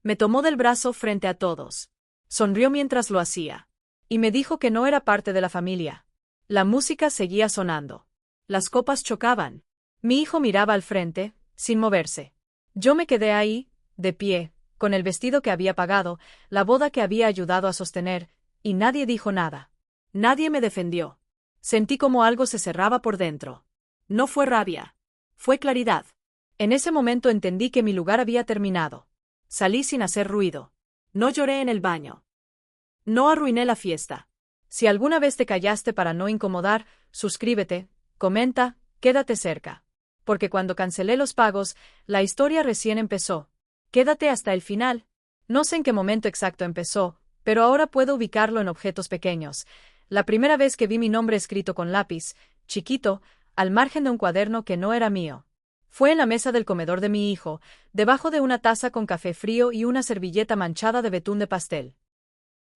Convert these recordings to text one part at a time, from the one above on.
Me tomó del brazo frente a todos. Sonrió mientras lo hacía. Y me dijo que no era parte de la familia. La música seguía sonando. Las copas chocaban. Mi hijo miraba al frente, sin moverse. Yo me quedé ahí, de pie, con el vestido que había pagado, la boda que había ayudado a sostener, y nadie dijo nada. Nadie me defendió. Sentí como algo se cerraba por dentro. No fue rabia. Fue claridad. En ese momento entendí que mi lugar había terminado. Salí sin hacer ruido. No lloré en el baño. No arruiné la fiesta. Si alguna vez te callaste para no incomodar, suscríbete, comenta, quédate cerca. Porque cuando cancelé los pagos, la historia recién empezó. Quédate hasta el final. No sé en qué momento exacto empezó, pero ahora puedo ubicarlo en objetos pequeños. La primera vez que vi mi nombre escrito con lápiz, chiquito, al margen de un cuaderno que no era mío. Fue en la mesa del comedor de mi hijo, debajo de una taza con café frío y una servilleta manchada de betún de pastel.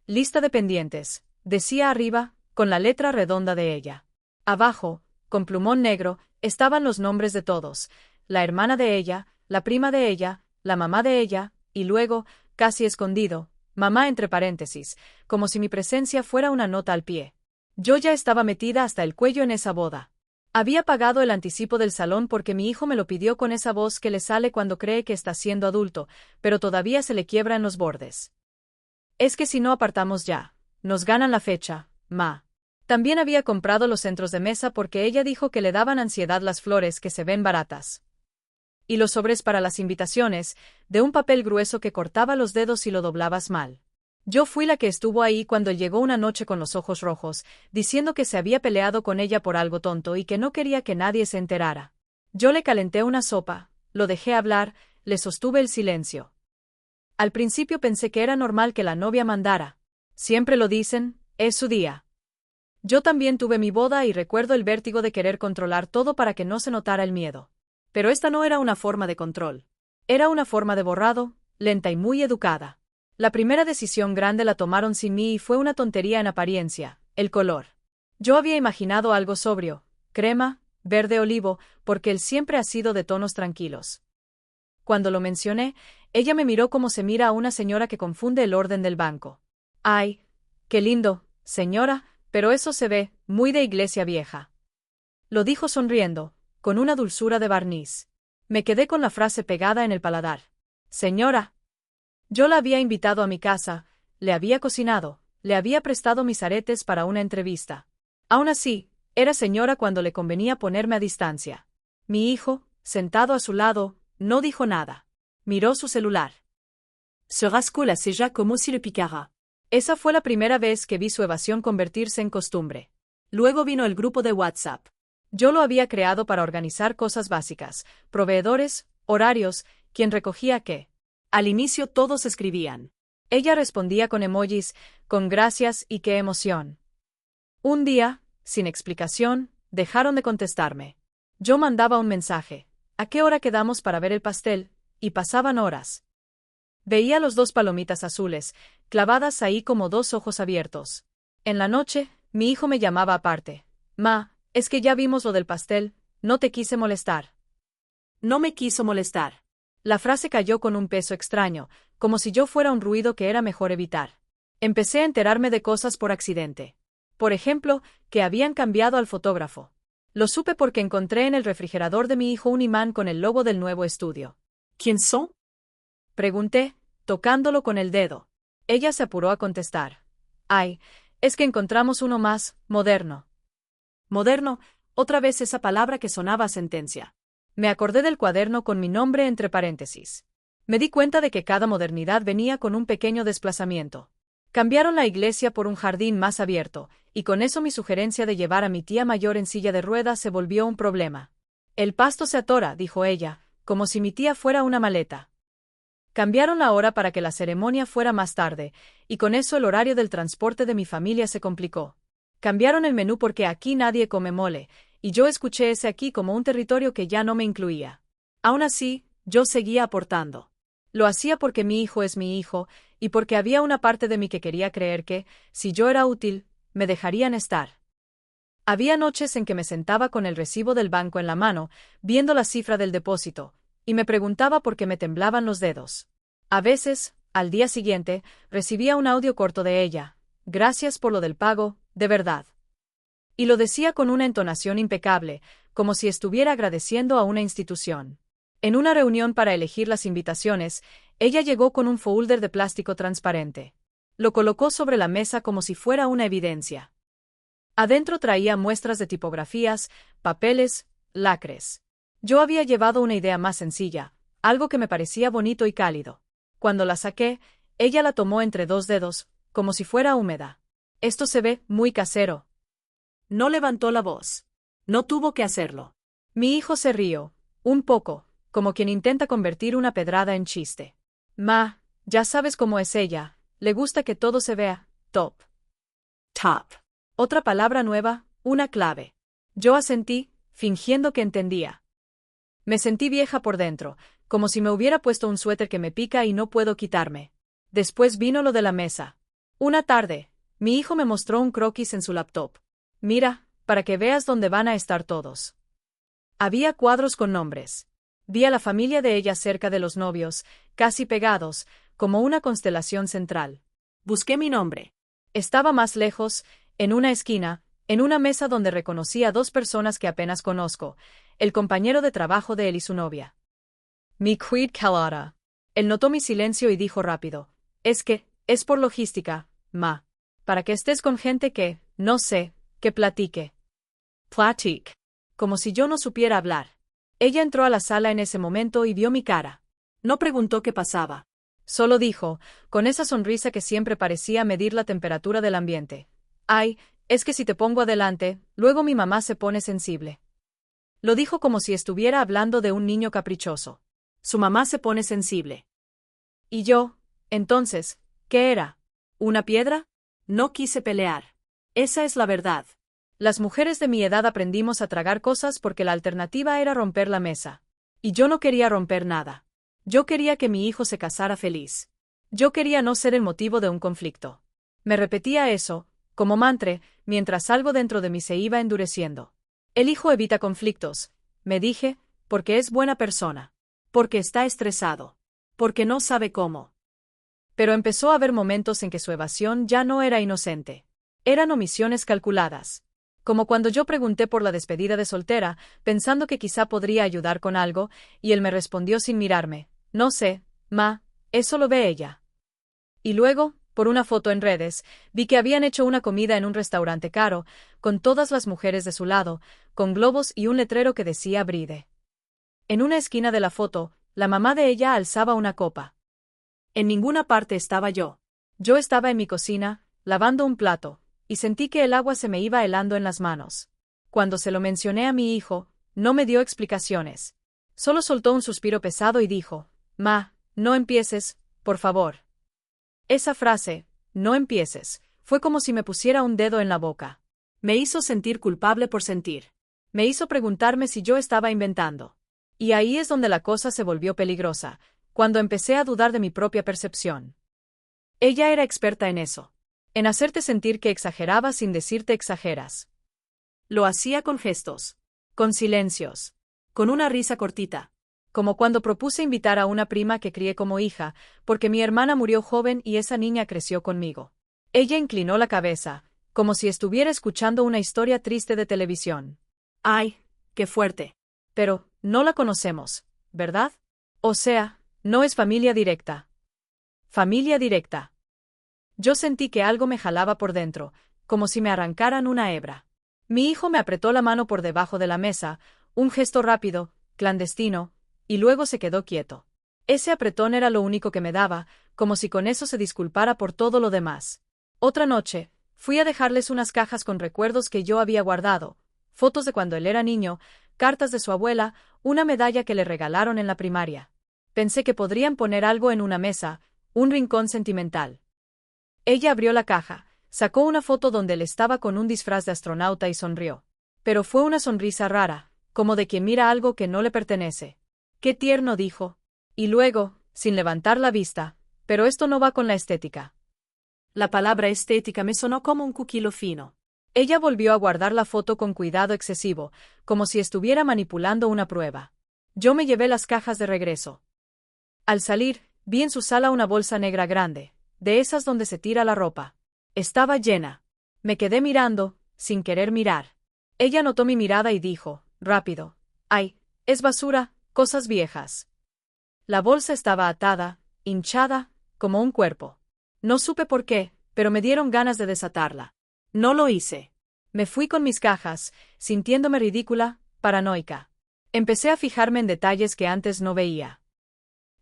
Lista de pendientes, decía arriba, con la letra redonda de ella. Abajo, con plumón negro, estaban los nombres de todos, la hermana de ella, la prima de ella, la mamá de ella, y luego, casi escondido, mamá entre paréntesis, como si mi presencia fuera una nota al pie. Yo ya estaba metida hasta el cuello en esa boda. Había pagado el anticipo del salón porque mi hijo me lo pidió con esa voz que le sale cuando cree que está siendo adulto, pero todavía se le quiebra en los bordes. Es que si no apartamos ya, nos ganan la fecha, ma. También había comprado los centros de mesa porque ella dijo que le daban ansiedad las flores que se ven baratas. Y los sobres para las invitaciones, de un papel grueso que cortaba los dedos si lo doblabas mal. Yo fui la que estuvo ahí cuando llegó una noche con los ojos rojos, diciendo que se había peleado con ella por algo tonto y que no quería que nadie se enterara. Yo le calenté una sopa, lo dejé hablar, le sostuve el silencio. Al principio pensé que era normal que la novia mandara. Siempre lo dicen, es su día. Yo también tuve mi boda y recuerdo el vértigo de querer controlar todo para que no se notara el miedo. Pero esta no era una forma de control. Era una forma de borrado, lenta y muy educada. La primera decisión grande la tomaron sin mí y fue una tontería en apariencia, el color. Yo había imaginado algo sobrio, crema, verde olivo, porque él siempre ha sido de tonos tranquilos. Cuando lo mencioné, ella me miró como se mira a una señora que confunde el orden del banco. ¡Ay, qué lindo, señora! Pero eso se ve, muy de iglesia vieja. Lo dijo sonriendo, con una dulzura de barniz. Me quedé con la frase pegada en el paladar. Señora. Yo la había invitado a mi casa, le había cocinado, le había prestado mis aretes para una entrevista. Aún así, era señora cuando le convenía ponerme a distancia. Mi hijo, sentado a su lado, no dijo nada. Miró su celular. Se rascó la ceja como si le picara. Esa fue la primera vez que vi su evasión convertirse en costumbre. Luego vino el grupo de WhatsApp. Yo lo había creado para organizar cosas básicas, proveedores, horarios, quién recogía qué. Al inicio todos escribían. Ella respondía con emojis, con gracias y qué emoción. Un día, sin explicación, dejaron de contestarme. Yo mandaba un mensaje. ¿A qué hora quedamos para ver el pastel? Y pasaban horas. Veía los dos palomitas azules, clavadas ahí como dos ojos abiertos. En la noche, mi hijo me llamaba aparte. Ma, es que ya vimos lo del pastel, no te quise molestar. No me quiso molestar. La frase cayó con un peso extraño, como si yo fuera un ruido que era mejor evitar. Empecé a enterarme de cosas por accidente. Por ejemplo, que habían cambiado al fotógrafo. Lo supe porque encontré en el refrigerador de mi hijo un imán con el logo del nuevo estudio. ¿Quién son? Pregunté, tocándolo con el dedo. Ella se apuró a contestar. Ay, es que encontramos uno más, moderno. Moderno, otra vez esa palabra que sonaba a sentencia. Me acordé del cuaderno con mi nombre entre paréntesis. Me di cuenta de que cada modernidad venía con un pequeño desplazamiento. Cambiaron la iglesia por un jardín más abierto, y con eso mi sugerencia de llevar a mi tía mayor en silla de ruedas se volvió un problema. El pasto se atora, dijo ella, como si mi tía fuera una maleta. Cambiaron la hora para que la ceremonia fuera más tarde, y con eso el horario del transporte de mi familia se complicó. Cambiaron el menú porque aquí nadie come mole, y yo escuché ese aquí como un territorio que ya no me incluía. Aún así, yo seguía aportando. Lo hacía porque mi hijo es mi hijo, y porque había una parte de mí que quería creer que, si yo era útil, me dejarían estar. Había noches en que me sentaba con el recibo del banco en la mano, viendo la cifra del depósito, y me preguntaba por qué me temblaban los dedos. A veces, al día siguiente, recibía un audio corto de ella. Gracias por lo del pago, de verdad. Y lo decía con una entonación impecable, como si estuviera agradeciendo a una institución. En una reunión para elegir las invitaciones, ella llegó con un folder de plástico transparente. Lo colocó sobre la mesa como si fuera una evidencia. Adentro traía muestras de tipografías, papeles, lacres. Yo había llevado una idea más sencilla, algo que me parecía bonito y cálido. Cuando la saqué, ella la tomó entre dos dedos, como si fuera húmeda. Esto se ve muy casero. No levantó la voz. No tuvo que hacerlo. Mi hijo se rió, un poco, como quien intenta convertir una pedrada en chiste. Ma, ya sabes cómo es ella, le gusta que todo se vea top. Top. Otra palabra nueva, una clave. Yo asentí, fingiendo que entendía. Me sentí vieja por dentro, como si me hubiera puesto un suéter que me pica y no puedo quitarme. Después vino lo de la mesa. Una tarde, mi hijo me mostró un croquis en su laptop. Mira, para que veas dónde van a estar todos. Había cuadros con nombres. Vi a la familia de ella cerca de los novios, casi pegados, como una constelación central. Busqué mi nombre. Estaba más lejos, en una esquina, en una mesa donde reconocí a dos personas que apenas conozco, el compañero de trabajo de él y su novia. Mi quid Carlotta. Él notó mi silencio y dijo rápido, es por logística, ma. Para que estés con gente que, no sé, que platique. Platique. Como si yo no supiera hablar. Ella entró a la sala en ese momento y vio mi cara. No preguntó qué pasaba. Solo dijo, con esa sonrisa que siempre parecía medir la temperatura del ambiente. Ay, es que si te pongo adelante, luego mi mamá se pone sensible. Lo dijo como si estuviera hablando de un niño caprichoso. Su mamá se pone sensible. ¿Y yo? Entonces, ¿qué era? ¿Una piedra? No quise pelear. Esa es la verdad. Las mujeres de mi edad aprendimos a tragar cosas porque la alternativa era romper la mesa. Y yo no quería romper nada. Yo quería que mi hijo se casara feliz. Yo quería no ser el motivo de un conflicto. Me repetía eso, como mantra, mientras algo dentro de mí se iba endureciendo. El hijo evita conflictos, me dije, porque es buena persona. Porque está estresado. Porque no sabe cómo. Pero empezó a haber momentos en que su evasión ya no era inocente. Eran omisiones calculadas. Como cuando yo pregunté por la despedida de soltera, pensando que quizá podría ayudar con algo, y él me respondió sin mirarme, no sé, ma, eso lo ve ella. Y luego, por una foto en redes, vi que habían hecho una comida en un restaurante caro, con todas las mujeres de su lado, con globos y un letrero que decía Bride. En una esquina de la foto, la mamá de ella alzaba una copa. En ninguna parte estaba yo. Yo estaba en mi cocina, lavando un plato, y sentí que el agua se me iba helando en las manos. Cuando se lo mencioné a mi hijo, no me dio explicaciones. Solo soltó un suspiro pesado y dijo, ma, no empieces, por favor. Esa frase, no empieces, fue como si me pusiera un dedo en la boca. Me hizo sentir culpable por sentir. Me hizo preguntarme si yo estaba inventando. Y ahí es donde la cosa se volvió peligrosa, cuando empecé a dudar de mi propia percepción. Ella era experta en eso. En hacerte sentir que exagerabas sin decirte exageras. Lo hacía con gestos, con silencios, con una risa cortita, como cuando propuse invitar a una prima que crié como hija, porque mi hermana murió joven y esa niña creció conmigo. Ella inclinó la cabeza, como si estuviera escuchando una historia triste de televisión. ¡Ay, qué fuerte! Pero, no la conocemos, ¿verdad? O sea, no es familia directa. Familia directa. Yo sentí que algo me jalaba por dentro, como si me arrancaran una hebra. Mi hijo me apretó la mano por debajo de la mesa, un gesto rápido, clandestino, y luego se quedó quieto. Ese apretón era lo único que me daba, como si con eso se disculpara por todo lo demás. Otra noche, fui a dejarles unas cajas con recuerdos que yo había guardado, fotos de cuando él era niño, cartas de su abuela, una medalla que le regalaron en la primaria. Pensé que podrían poner algo en una mesa, un rincón sentimental. Ella abrió la caja, sacó una foto donde él estaba con un disfraz de astronauta y sonrió. Pero fue una sonrisa rara, como de quien mira algo que no le pertenece. ¡Qué tierno!, dijo. Y luego, sin levantar la vista, pero esto no va con la estética. La palabra estética me sonó como un cuquilo fino. Ella volvió a guardar la foto con cuidado excesivo, como si estuviera manipulando una prueba. Yo me llevé las cajas de regreso. Al salir, Vi en su sala una bolsa negra grande, de esas donde se tira la ropa. Estaba llena. Me quedé mirando, sin querer mirar. Ella notó mi mirada y dijo, rápido, «Ay, es basura, cosas viejas». La bolsa estaba atada, hinchada, como un cuerpo. No supe por qué, pero me dieron ganas de desatarla. No lo hice. Me fui con mis cajas, sintiéndome ridícula, paranoica. Empecé a fijarme en detalles que antes no veía.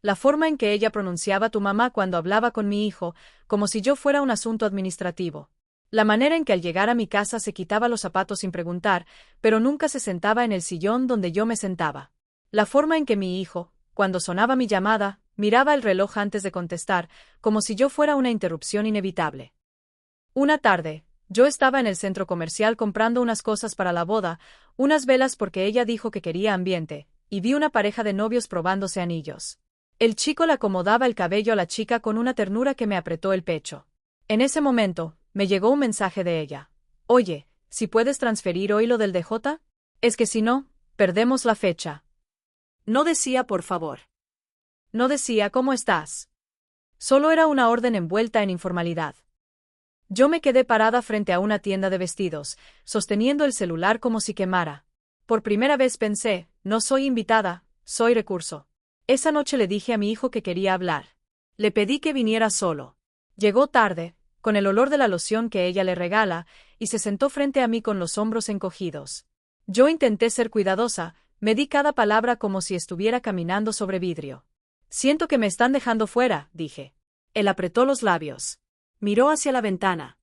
La forma en que ella pronunciaba tu mamá cuando hablaba con mi hijo, como si yo fuera un asunto administrativo. La manera en que al llegar a mi casa se quitaba los zapatos sin preguntar, pero nunca se sentaba en el sillón donde yo me sentaba. La forma en que mi hijo, cuando sonaba mi llamada, miraba el reloj antes de contestar, como si yo fuera una interrupción inevitable. Una tarde, yo estaba en el centro comercial comprando unas cosas para la boda, unas velas porque ella dijo que quería ambiente, y vi una pareja de novios probándose anillos. El chico le acomodaba el cabello a la chica con una ternura que me apretó el pecho. En ese momento, me llegó un mensaje de ella. Oye, ¿si puedes transferir hoy lo del DJ? Es que si no, perdemos la fecha. No decía por favor. No decía ¿cómo estás? Solo era una orden envuelta en informalidad. Yo me quedé parada frente a una tienda de vestidos, sosteniendo el celular como si quemara. Por primera vez pensé, no soy invitada, soy recurso. Esa noche le dije a mi hijo que quería hablar. Le pedí que viniera solo. Llegó tarde, con el olor de la loción que ella le regala, y se sentó frente a mí con los hombros encogidos. Yo intenté ser cuidadosa, medí cada palabra como si estuviera caminando sobre vidrio. Siento que me están dejando fuera, dije. Él apretó los labios. Miró hacia la ventana.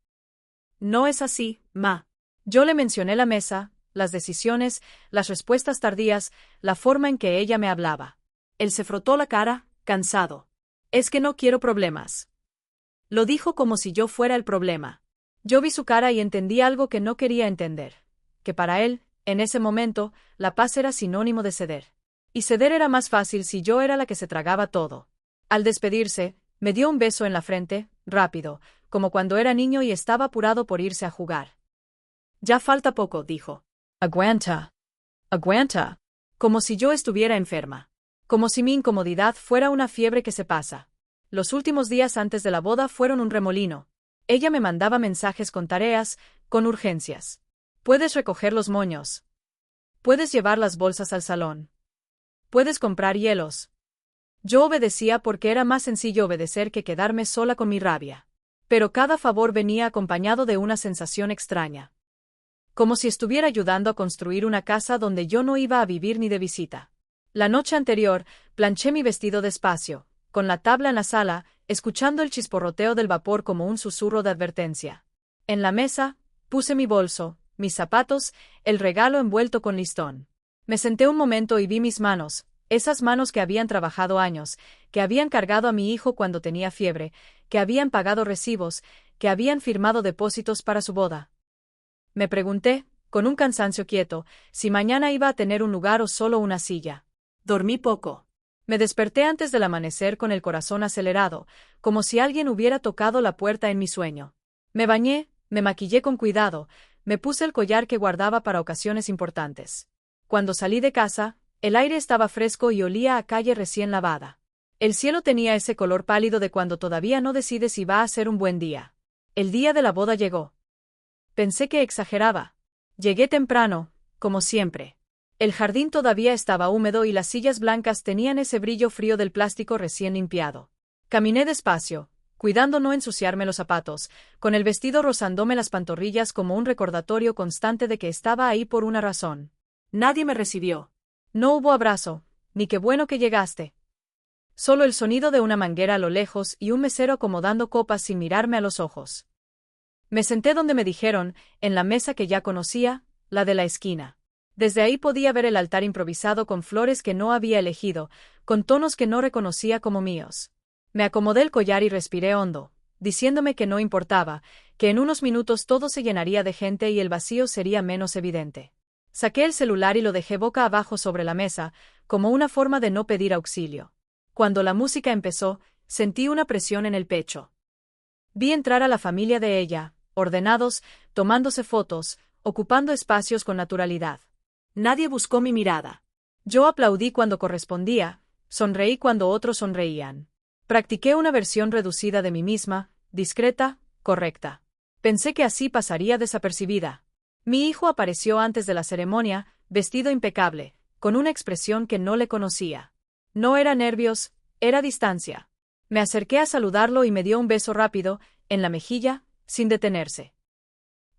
No es así, ma. Yo le mencioné la mesa, las decisiones, las respuestas tardías, la forma en que ella me hablaba. Él se frotó la cara, cansado. Es que no quiero problemas. Lo dijo como si yo fuera el problema. Yo vi su cara y entendí algo que no quería entender. Que para él, en ese momento, la paz era sinónimo de ceder. Y ceder era más fácil si yo era la que se tragaba todo. Al despedirse, me dio un beso en la frente, rápido, como cuando era niño y estaba apurado por irse a jugar. Ya falta poco, dijo. Aguanta. Aguanta. Como si yo estuviera enferma. Como si mi incomodidad fuera una fiebre que se pasa. Los últimos días antes de la boda fueron un remolino. Ella me mandaba mensajes con tareas, con urgencias. Puedes recoger los moños. Puedes llevar las bolsas al salón. Puedes comprar hielos. Yo obedecía porque era más sencillo obedecer que quedarme sola con mi rabia. Pero cada favor venía acompañado de una sensación extraña. Como si estuviera ayudando a construir una casa donde yo no iba a vivir ni de visita. La noche anterior, planché mi vestido despacio, con la tabla en la sala, escuchando el chisporroteo del vapor como un susurro de advertencia. En la mesa, puse mi bolso, mis zapatos, el regalo envuelto con listón. Me senté un momento y vi mis manos, esas manos que habían trabajado años, que habían cargado a mi hijo cuando tenía fiebre, que habían pagado recibos, que habían firmado depósitos para su boda. Me pregunté, con un cansancio quieto, si mañana iba a tener un lugar o solo una silla. Dormí poco. Me desperté antes del amanecer con el corazón acelerado, como si alguien hubiera tocado la puerta en mi sueño. Me bañé, me maquillé con cuidado, me puse el collar que guardaba para ocasiones importantes. Cuando salí de casa, el aire estaba fresco y olía a calle recién lavada. El cielo tenía ese color pálido de cuando todavía no decides si va a ser un buen día. El día de la boda llegó. Pensé que exageraba. Llegué temprano, como siempre. El jardín todavía estaba húmedo y las sillas blancas tenían ese brillo frío del plástico recién limpiado. Caminé despacio, cuidando no ensuciarme los zapatos, con el vestido rozándome las pantorrillas como un recordatorio constante de que estaba ahí por una razón. Nadie me recibió. No hubo abrazo, ni qué bueno que llegaste. Solo el sonido de una manguera a lo lejos y un mesero acomodando copas sin mirarme a los ojos. Me senté donde me dijeron, en la mesa que ya conocía, la de la esquina. Desde ahí podía ver el altar improvisado con flores que no había elegido, con tonos que no reconocía como míos. Me acomodé el collar y respiré hondo, diciéndome que no importaba, que en unos minutos todo se llenaría de gente y el vacío sería menos evidente. Saqué el celular y lo dejé boca abajo sobre la mesa, como una forma de no pedir auxilio. Cuando la música empezó, sentí una presión en el pecho. Vi entrar a la familia de ella, ordenados, tomándose fotos, ocupando espacios con naturalidad. Nadie buscó mi mirada. Yo aplaudí cuando correspondía, sonreí cuando otros sonreían. Practiqué una versión reducida de mí misma, discreta, correcta. Pensé que así pasaría desapercibida. Mi hijo apareció antes de la ceremonia, vestido impecable, con una expresión que no le conocía. No era nervios, era distancia. Me acerqué a saludarlo y me dio un beso rápido, en la mejilla, sin detenerse.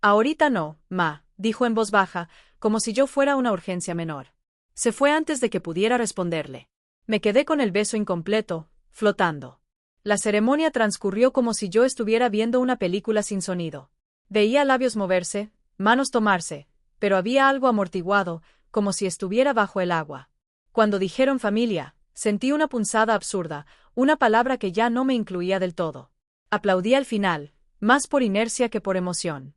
Ahorita no, ma, dijo en voz baja, como si yo fuera una urgencia menor. Se fue antes de que pudiera responderle. Me quedé con el beso incompleto, flotando. La ceremonia transcurrió como si yo estuviera viendo una película sin sonido. Veía labios moverse, manos tomarse, pero había algo amortiguado, como si estuviera bajo el agua. Cuando dijeron familia, sentí una punzada absurda, una palabra que ya no me incluía del todo. Aplaudí al final, más por inercia que por emoción.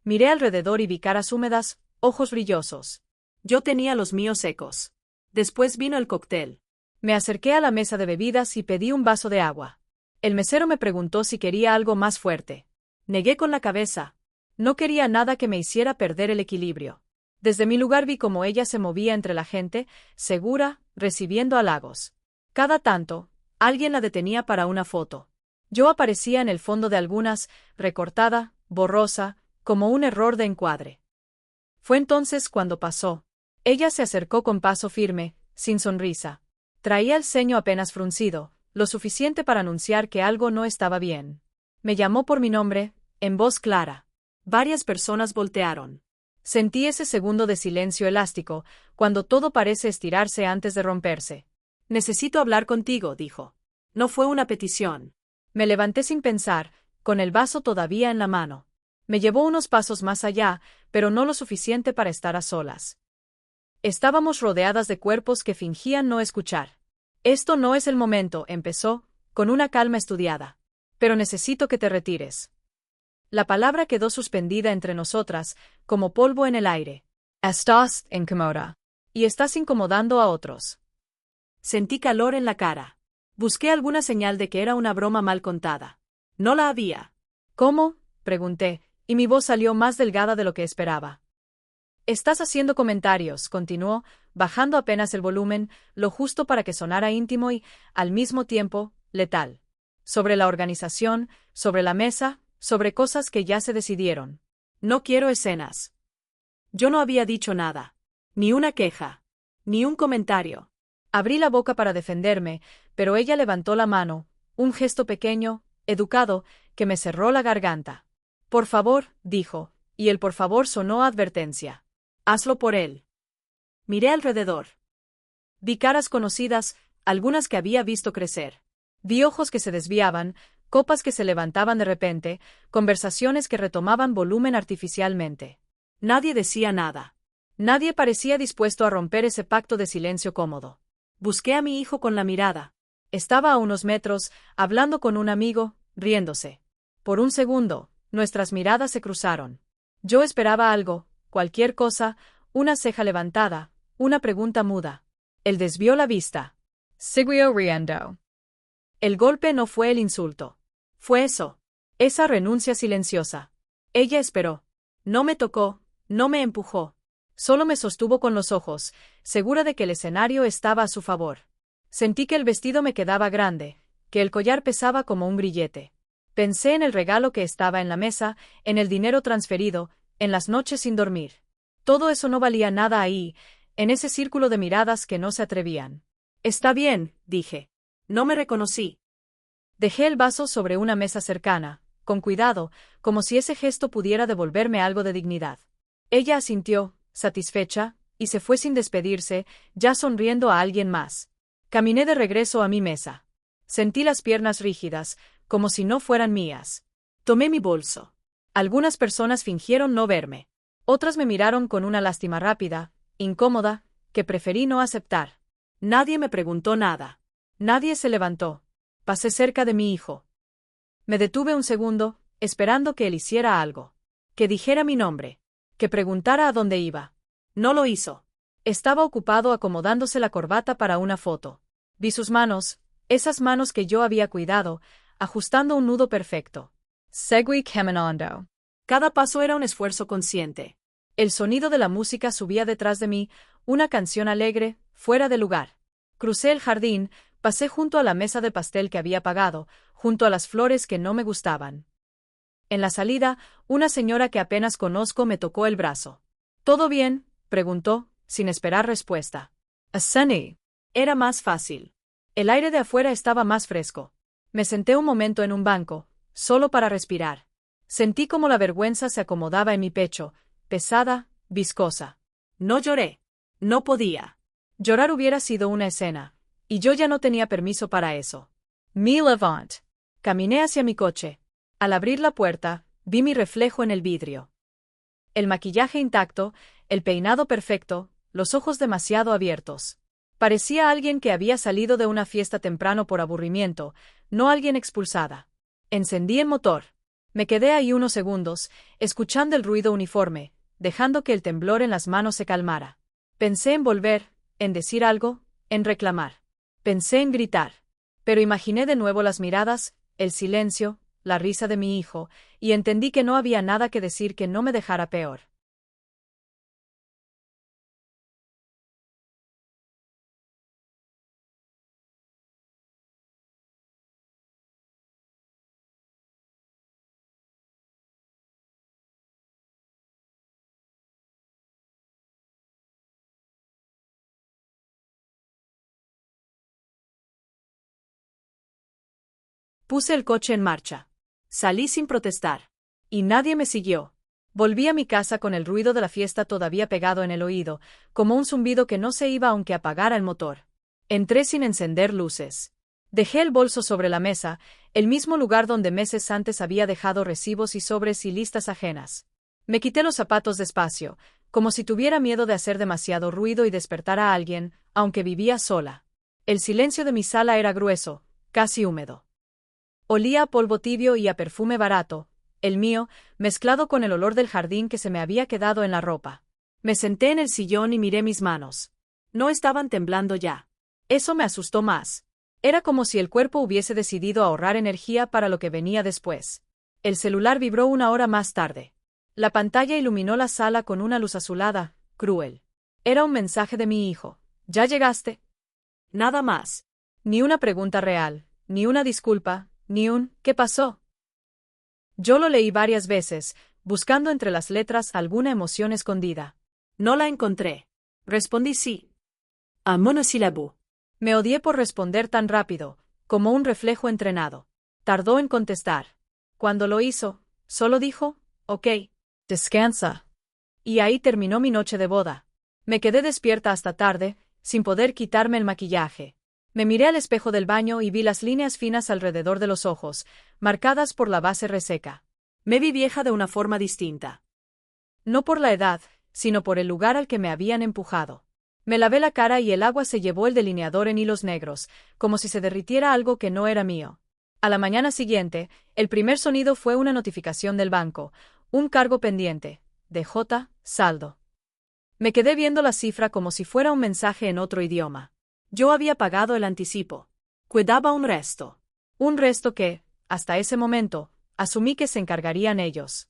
Miré alrededor y vi caras húmedas, ojos brillosos. Yo tenía los míos secos. Después vino el cóctel. Me acerqué a la mesa de bebidas y pedí un vaso de agua. El mesero me preguntó si quería algo más fuerte. Negué con la cabeza. No quería nada que me hiciera perder el equilibrio. Desde mi lugar vi cómo ella se movía entre la gente, segura, recibiendo halagos. Cada tanto, alguien la detenía para una foto. Yo aparecía en el fondo de algunas, recortada, borrosa, como un error de encuadre. Fue entonces cuando pasó. Ella se acercó con paso firme, sin sonrisa. Traía el ceño apenas fruncido, lo suficiente para anunciar que algo no estaba bien. Me llamó por mi nombre, en voz clara. Varias personas voltearon. Sentí ese segundo de silencio elástico, cuando todo parece estirarse antes de romperse. Necesito hablar contigo, dijo. No fue una petición. Me levanté sin pensar, con el vaso todavía en la mano. Me llevó unos pasos más allá, pero no lo suficiente para estar a solas. Estábamos rodeadas de cuerpos que fingían no escuchar. Esto no es el momento, empezó, con una calma estudiada. Pero necesito que te retires. La palabra quedó suspendida entre nosotras, como polvo en el aire. Estás incómoda. Y estás incomodando a otros. Sentí calor en la cara. Busqué alguna señal de que era una broma mal contada. No la había. ¿Cómo?, pregunté, y mi voz salió más delgada de lo que esperaba. Estás haciendo comentarios, continuó, bajando apenas el volumen, lo justo para que sonara íntimo y, al mismo tiempo, letal. Sobre la organización, sobre la mesa, sobre cosas que ya se decidieron. No quiero escenas. Yo no había dicho nada. Ni una queja. Ni un comentario. Abrí la boca para defenderme, pero ella levantó la mano, un gesto pequeño, educado, que me cerró la garganta. Por favor, dijo, y el por favor sonó a advertencia. Hazlo por él. Miré alrededor. Vi caras conocidas, algunas que había visto crecer. Vi ojos que se desviaban, copas que se levantaban de repente, conversaciones que retomaban volumen artificialmente. Nadie decía nada. Nadie parecía dispuesto a romper ese pacto de silencio cómodo. Busqué a mi hijo con la mirada. Estaba a unos metros, hablando con un amigo, riéndose. Por un segundo, nuestras miradas se cruzaron. Yo esperaba algo, cualquier cosa, una ceja levantada, una pregunta muda. Él desvió la vista. Siguió riendo. El golpe no fue el insulto. Fue eso. Esa renuncia silenciosa. Ella esperó. No me tocó, no me empujó. Solo me sostuvo con los ojos, segura de que el escenario estaba a su favor. Sentí que el vestido me quedaba grande, que el collar pesaba como un grillete. Pensé en el regalo que estaba en la mesa, en el dinero transferido, en las noches sin dormir. Todo eso no valía nada ahí, en ese círculo de miradas que no se atrevían. Está bien, dije. No me reconocí. Dejé el vaso sobre una mesa cercana, con cuidado, como si ese gesto pudiera devolverme algo de dignidad. Ella asintió, satisfecha, y se fue sin despedirse, ya sonriendo a alguien más. Caminé de regreso a mi mesa. Sentí las piernas rígidas, como si no fueran mías. Tomé mi bolso. Algunas personas fingieron no verme. Otras me miraron con una lástima rápida, incómoda, que preferí no aceptar. Nadie me preguntó nada. Nadie se levantó. Pasé cerca de mi hijo. Me detuve un segundo, esperando que él hiciera algo. Que dijera mi nombre. Que preguntara a dónde iba. No lo hizo. Estaba ocupado acomodándose la corbata para una foto. Vi sus manos, esas manos que yo había cuidado, ajustando un nudo perfecto. Seguí caminando. Cada paso era un esfuerzo consciente. El sonido de la música subía detrás de mí, una canción alegre, fuera de lugar. Crucé el jardín, Pasé junto a la mesa de pastel que había pagado, junto a las flores que no me gustaban. En la salida, una señora que apenas conozco me tocó el brazo. ¿Todo bien?, preguntó, sin esperar respuesta. Sunny. Era más fácil. El aire de afuera estaba más fresco. Me senté un momento en un banco, solo para respirar. Sentí como la vergüenza se acomodaba en mi pecho, pesada, viscosa. No lloré. No podía. Llorar hubiera sido una escena, y yo ya no tenía permiso para eso. Me levant. Caminé hacia mi coche. Al abrir la puerta, vi mi reflejo en el vidrio. El maquillaje intacto, el peinado perfecto, los ojos demasiado abiertos. Parecía alguien que había salido de una fiesta temprano por aburrimiento, no alguien expulsada. Encendí el motor. Me quedé ahí unos segundos, escuchando el ruido uniforme, dejando que el temblor en las manos se calmara. Pensé en volver, en decir algo, en reclamar. Pensé en gritar. Pero imaginé de nuevo las miradas, el silencio, la risa de mi hijo, y entendí que no había nada que decir que no me dejara peor. Puse el coche en marcha. Salí sin protestar. Y nadie me siguió. Volví a mi casa con el ruido de la fiesta todavía pegado en el oído, como un zumbido que no se iba aunque apagara el motor. Entré sin encender luces. Dejé el bolso sobre la mesa, el mismo lugar donde meses antes había dejado recibos y sobres y listas ajenas. Me quité los zapatos despacio, como si tuviera miedo de hacer demasiado ruido y despertar a alguien, aunque vivía sola. El silencio de mi sala era grueso, casi húmedo. Olía a polvo tibio y a perfume barato, el mío, mezclado con el olor del jardín que se me había quedado en la ropa. Me senté en el sillón y miré mis manos. No estaban temblando ya. Eso me asustó más. Era como si el cuerpo hubiese decidido ahorrar energía para lo que venía después. El celular vibró una hora más tarde. La pantalla iluminó la sala con una luz azulada, cruel. Era un mensaje de mi hijo. ¿Ya llegaste? Nada más. Ni una pregunta real, ni una disculpa, ni un ¿qué pasó? Yo lo leí varias veces, buscando entre las letras alguna emoción escondida. No la encontré. Respondí sí. A monosílabo. Me odié por responder tan rápido, como un reflejo entrenado. Tardó en contestar. Cuando lo hizo, solo dijo, ok, descansa. Y ahí terminó mi noche de boda. Me quedé despierta hasta tarde, sin poder quitarme el maquillaje. Me miré al espejo del baño y vi las líneas finas alrededor de los ojos, marcadas por la base reseca. Me vi vieja de una forma distinta. No por la edad, sino por el lugar al que me habían empujado. Me lavé la cara y el agua se llevó el delineador en hilos negros, como si se derritiera algo que no era mío. A la mañana siguiente, el primer sonido fue una notificación del banco, un cargo pendiente, DJ, saldo. Me quedé viendo la cifra como si fuera un mensaje en otro idioma. Yo había pagado el anticipo. Quedaba un resto. Un resto que, hasta ese momento, asumí que se encargarían ellos.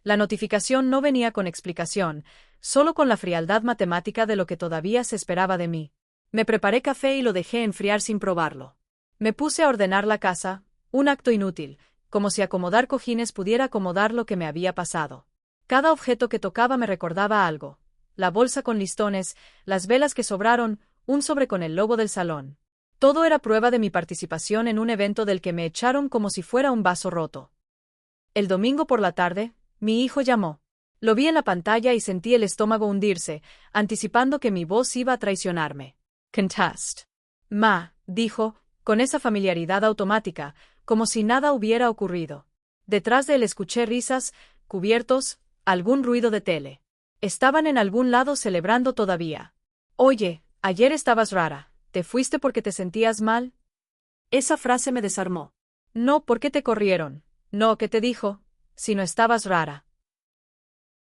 La notificación no venía con explicación, solo con la frialdad matemática de lo que todavía se esperaba de mí. Me preparé café y lo dejé enfriar sin probarlo. Me puse a ordenar la casa, un acto inútil, como si acomodar cojines pudiera acomodar lo que me había pasado. Cada objeto que tocaba me recordaba algo. La bolsa con listones, las velas que sobraron, un sobre con el logo del salón. Todo era prueba de mi participación en un evento del que me echaron como si fuera un vaso roto. El domingo por la tarde, mi hijo llamó. Lo vi en la pantalla y sentí el estómago hundirse, anticipando que mi voz iba a traicionarme. Contest. Ma, dijo, con esa familiaridad automática, como si nada hubiera ocurrido. Detrás de él escuché risas, cubiertos, algún ruido de tele. Estaban en algún lado celebrando todavía. Oye, ayer estabas rara. ¿Te fuiste porque te sentías mal? Esa frase me desarmó. No porque te corrieron. No, ¿qué te dijo? Si no estabas rara.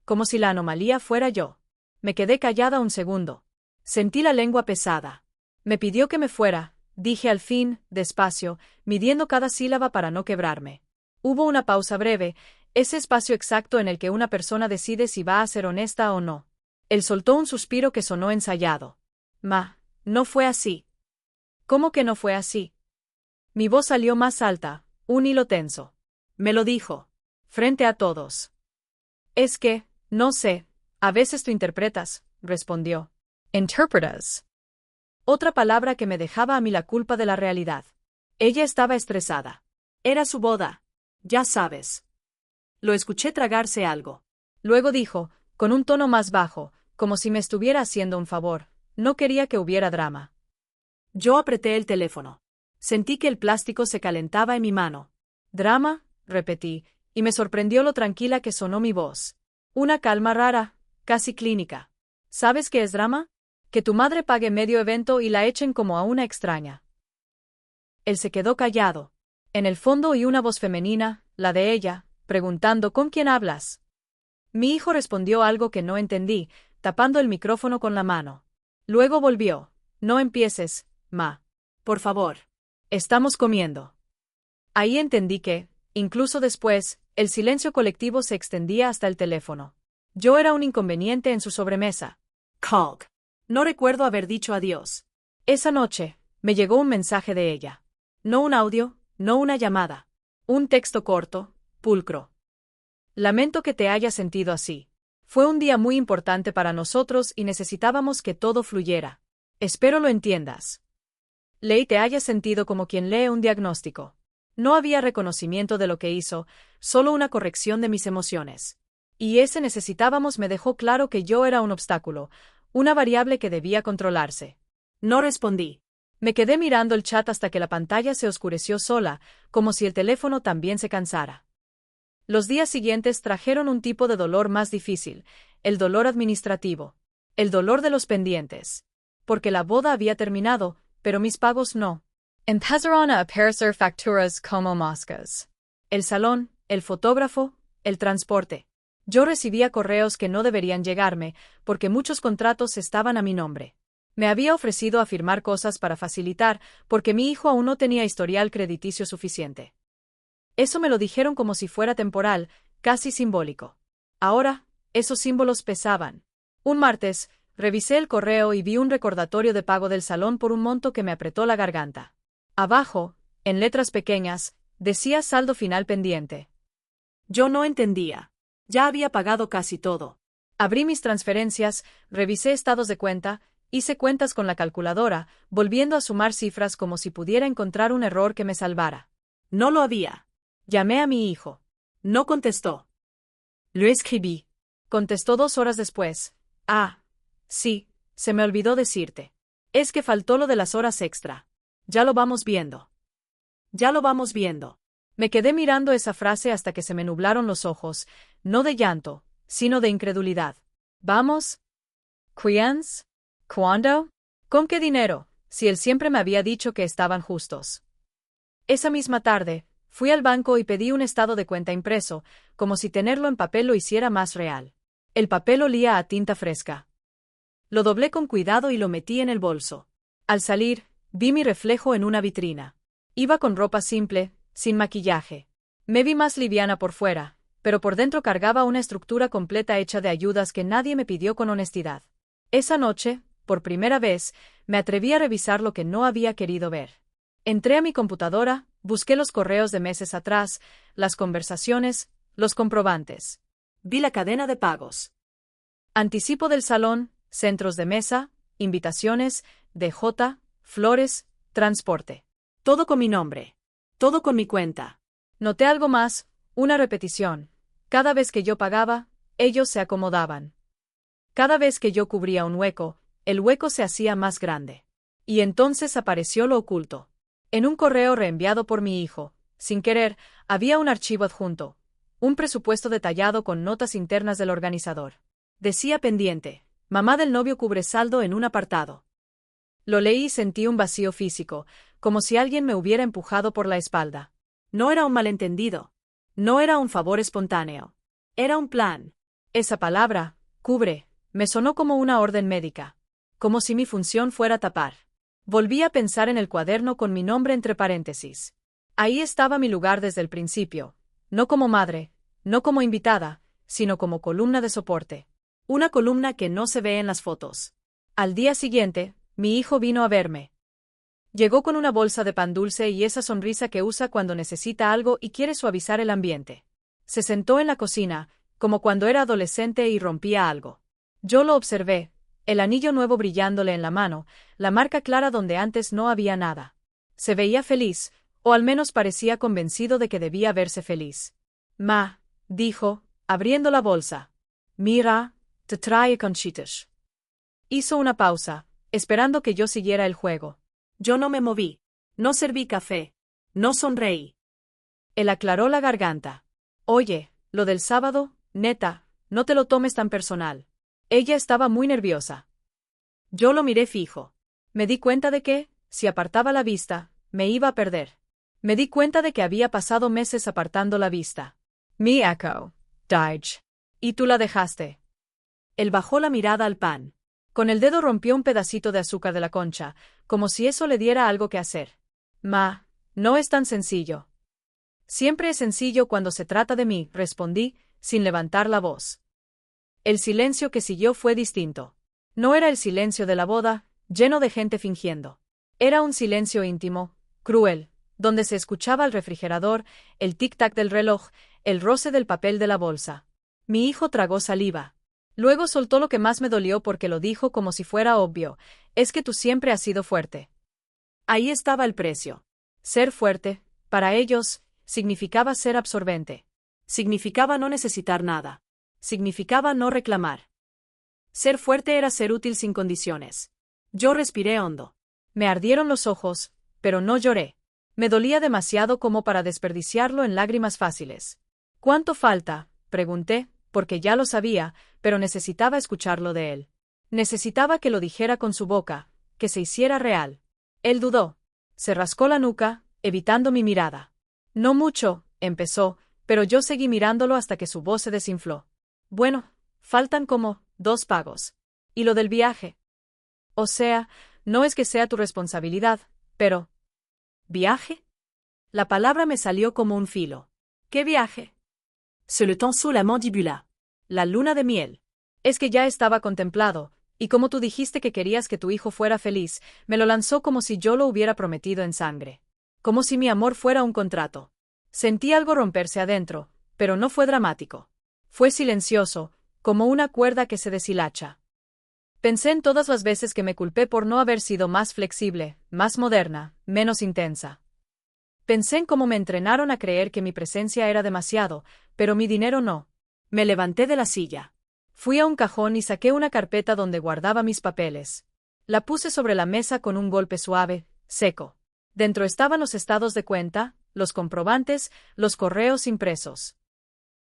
Como si la anomalía fuera yo. Me quedé callada un segundo. Sentí la lengua pesada. Me pidió que me fuera, dije al fin, despacio, midiendo cada sílaba para no quebrarme. Hubo una pausa breve, ese espacio exacto en el que una persona decide si va a ser honesta o no. Él soltó un suspiro que sonó ensayado. Ma, no fue así. ¿Cómo que no fue así? Mi voz salió más alta, un hilo tenso. Me lo dijo. Frente a todos. Es que, no sé, a veces tú interpretas, respondió. Interpretas. Otra palabra que me dejaba a mí la culpa de la realidad. Ella estaba estresada. Era su boda. Ya sabes. Lo escuché tragarse algo. Luego dijo, con un tono más bajo, como si me estuviera haciendo un favor. No quería que hubiera drama. Yo apreté el teléfono. Sentí que el plástico se calentaba en mi mano. ¿Drama? Repetí, y me sorprendió lo tranquila que sonó mi voz. Una calma rara, casi clínica. ¿Sabes qué es drama? Que tu madre pague medio evento y la echen como a una extraña. Él se quedó callado. En el fondo oí una voz femenina, la de ella, preguntando ¿con quién hablas? Mi hijo respondió algo que no entendí, tapando el micrófono con la mano. Luego volvió. No empieces, ma. Por favor. Estamos comiendo. Ahí entendí que, incluso después, el silencio colectivo se extendía hasta el teléfono. Yo era un inconveniente en su sobremesa. Cog. No recuerdo haber dicho adiós. Esa noche, me llegó un mensaje de ella. No un audio, no una llamada. Un texto corto, pulcro. Lamento que te hayas sentido así. Fue un día muy importante para nosotros y necesitábamos que todo fluyera. Espero lo entiendas. Leí te hayas sentido como quien lee un diagnóstico. No había reconocimiento de lo que hizo, solo una corrección de mis emociones. Y ese necesitábamos me dejó claro que yo era un obstáculo, una variable que debía controlarse. No respondí. Me quedé mirando el chat hasta que la pantalla se oscureció sola, como si el teléfono también se cansara. Los días siguientes trajeron un tipo de dolor más difícil, el dolor administrativo, el dolor de los pendientes. Porque la boda había terminado, pero mis pagos no. Empezaron a aparecer facturas como moscas. El salón, el fotógrafo, el transporte. Yo recibía correos que no deberían llegarme, porque muchos contratos estaban a mi nombre. Me había ofrecido a firmar cosas para facilitar, porque mi hijo aún no tenía historial crediticio suficiente. Eso me lo dijeron como si fuera temporal, casi simbólico. Ahora, esos símbolos pesaban. Un martes, revisé el correo y vi un recordatorio de pago del salón por un monto que me apretó la garganta. Abajo, en letras pequeñas, decía saldo final pendiente. Yo no entendía. Ya había pagado casi todo. Abrí mis transferencias, revisé estados de cuenta, hice cuentas con la calculadora, volviendo a sumar cifras como si pudiera encontrar un error que me salvara. No lo había. Llamé a mi hijo. No contestó. Lo escribí. Contestó 2 horas después. Ah, sí, se me olvidó decirte. Es que faltó lo de las horas extra. Ya lo vamos viendo. Ya lo vamos viendo. Me quedé mirando esa frase hasta que se me nublaron los ojos, no de llanto, sino de incredulidad. ¿Vamos? ¿Quiénes? ¿Cuándo? ¿Con qué dinero? Si él siempre me había dicho que estaban justos. Esa misma tarde, fui al banco y pedí un estado de cuenta impreso, como si tenerlo en papel lo hiciera más real. El papel olía a tinta fresca. Lo doblé con cuidado y lo metí en el bolso. Al salir, vi mi reflejo en una vitrina. Iba con ropa simple, sin maquillaje. Me vi más liviana por fuera, pero por dentro cargaba una estructura completa hecha de ayudas que nadie me pidió con honestidad. Esa noche, por primera vez, me atreví a revisar lo que no había querido ver. Entré a mi computadora, busqué los correos de meses atrás, las conversaciones, los comprobantes. Vi la cadena de pagos. Anticipo del salón, centros de mesa, invitaciones, DJ, flores, transporte. Todo con mi nombre. Todo con mi cuenta. Noté algo más, una repetición. Cada vez que yo pagaba, ellos se acomodaban. Cada vez que yo cubría un hueco, el hueco se hacía más grande. Y entonces apareció lo oculto. En un correo reenviado por mi hijo, sin querer, había un archivo adjunto, un presupuesto detallado con notas internas del organizador. Decía pendiente, mamá del novio cubre saldo en un apartado. Lo leí y sentí un vacío físico, como si alguien me hubiera empujado por la espalda. No era un malentendido. No era un favor espontáneo. Era un plan. Esa palabra, cubre, me sonó como una orden médica. Como si mi función fuera tapar. Volví a pensar en el cuaderno con mi nombre entre paréntesis. Ahí estaba mi lugar desde el principio. No como madre, no como invitada, sino como columna de soporte. Una columna que no se ve en las fotos. Al día siguiente, mi hijo vino a verme. Llegó con una bolsa de pan dulce y esa sonrisa que usa cuando necesita algo y quiere suavizar el ambiente. Se sentó en la cocina, como cuando era adolescente y rompía algo. Yo lo observé, el anillo nuevo brillándole en la mano, la marca clara donde antes no había nada. Se veía feliz, o al menos parecía convencido de que debía verse feliz. Ma, dijo, abriendo la bolsa. Mira, te trae conchitas. Hizo una pausa, esperando que yo siguiera el juego. Yo no me moví. No serví café. No sonreí. Él aclaró la garganta. Oye, lo del sábado, neta, no te lo tomes tan personal. Ella estaba muy nerviosa. Yo lo miré fijo. Me di cuenta de que, si apartaba la vista, me iba a perder. Me di cuenta de que había pasado meses apartando la vista. Mi echo, Dodge. Y tú la dejaste. Él bajó la mirada al pan. Con el dedo rompió un pedacito de azúcar de la concha, como si eso le diera algo que hacer. Ma, no es tan sencillo. Siempre es sencillo cuando se trata de mí, respondí, sin levantar la voz. El silencio que siguió fue distinto. No era el silencio de la boda, lleno de gente fingiendo. Era un silencio íntimo, cruel, donde se escuchaba el refrigerador, el tic-tac del reloj, el roce del papel de la bolsa. Mi hijo tragó saliva. Luego soltó lo que más me dolió porque lo dijo como si fuera obvio, es que tú siempre has sido fuerte. Ahí estaba el precio. Ser fuerte, para ellos, significaba ser absorbente. Significaba no necesitar nada. Significaba no reclamar. Ser fuerte era ser útil sin condiciones. Yo respiré hondo. Me ardieron los ojos, pero no lloré. Me dolía demasiado como para desperdiciarlo en lágrimas fáciles. ¿Cuánto falta?, pregunté, porque ya lo sabía, pero necesitaba escucharlo de él. Necesitaba que lo dijera con su boca, que se hiciera real. Él dudó. Se rascó la nuca, evitando mi mirada. No mucho, empezó, pero yo seguí mirándolo hasta que su voz se desinfló. Bueno, faltan como 2 pagos. ¿Y lo del viaje? O sea, no es que sea tu responsabilidad, pero... ¿Viaje? La palabra me salió como un filo. ¿Qué viaje? Se le tensó la mandíbula. La luna de miel. Es que ya estaba contemplado, y como tú dijiste que querías que tu hijo fuera feliz, me lo lanzó como si yo lo hubiera prometido en sangre. Como si mi amor fuera un contrato. Sentí algo romperse adentro, pero no fue dramático. Fue silencioso, como una cuerda que se deshilacha. Pensé en todas las veces que me culpé por no haber sido más flexible, más moderna, menos intensa. Pensé en cómo me entrenaron a creer que mi presencia era demasiado, pero mi dinero no. Me levanté de la silla. Fui a un cajón y saqué una carpeta donde guardaba mis papeles. La puse sobre la mesa con un golpe suave, seco. Dentro estaban los estados de cuenta, los comprobantes, los correos impresos.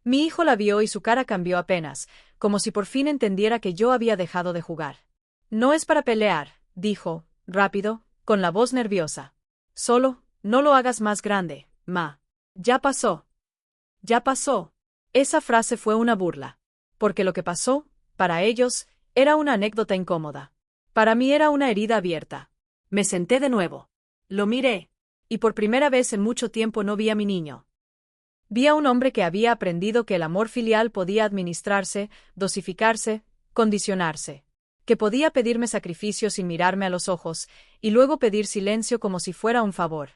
Mi hijo la vio y su cara cambió apenas, como si por fin entendiera que yo había dejado de jugar. No es para pelear, dijo, rápido, con la voz nerviosa. Solo, no lo hagas más grande, ma. Ya pasó. Ya pasó. Esa frase fue una burla. Porque lo que pasó, para ellos, era una anécdota incómoda. Para mí era una herida abierta. Me senté de nuevo. Lo miré. Y por primera vez en mucho tiempo no vi a mi niño. Vi a un hombre que había aprendido que el amor filial podía administrarse, dosificarse, condicionarse. Que podía pedirme sacrificio sin mirarme a los ojos, y luego pedir silencio como si fuera un favor.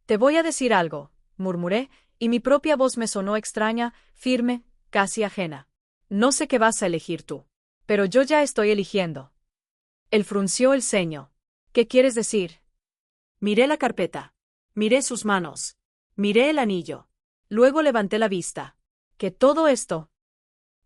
Te voy a decir algo, murmuré, y mi propia voz me sonó extraña, firme, casi ajena. No sé qué vas a elegir tú. Pero yo ya estoy eligiendo. Él frunció el ceño. ¿Qué quieres decir? Miré la carpeta. Miré sus manos. Miré el anillo. Luego levanté la vista. ¿Qué todo esto?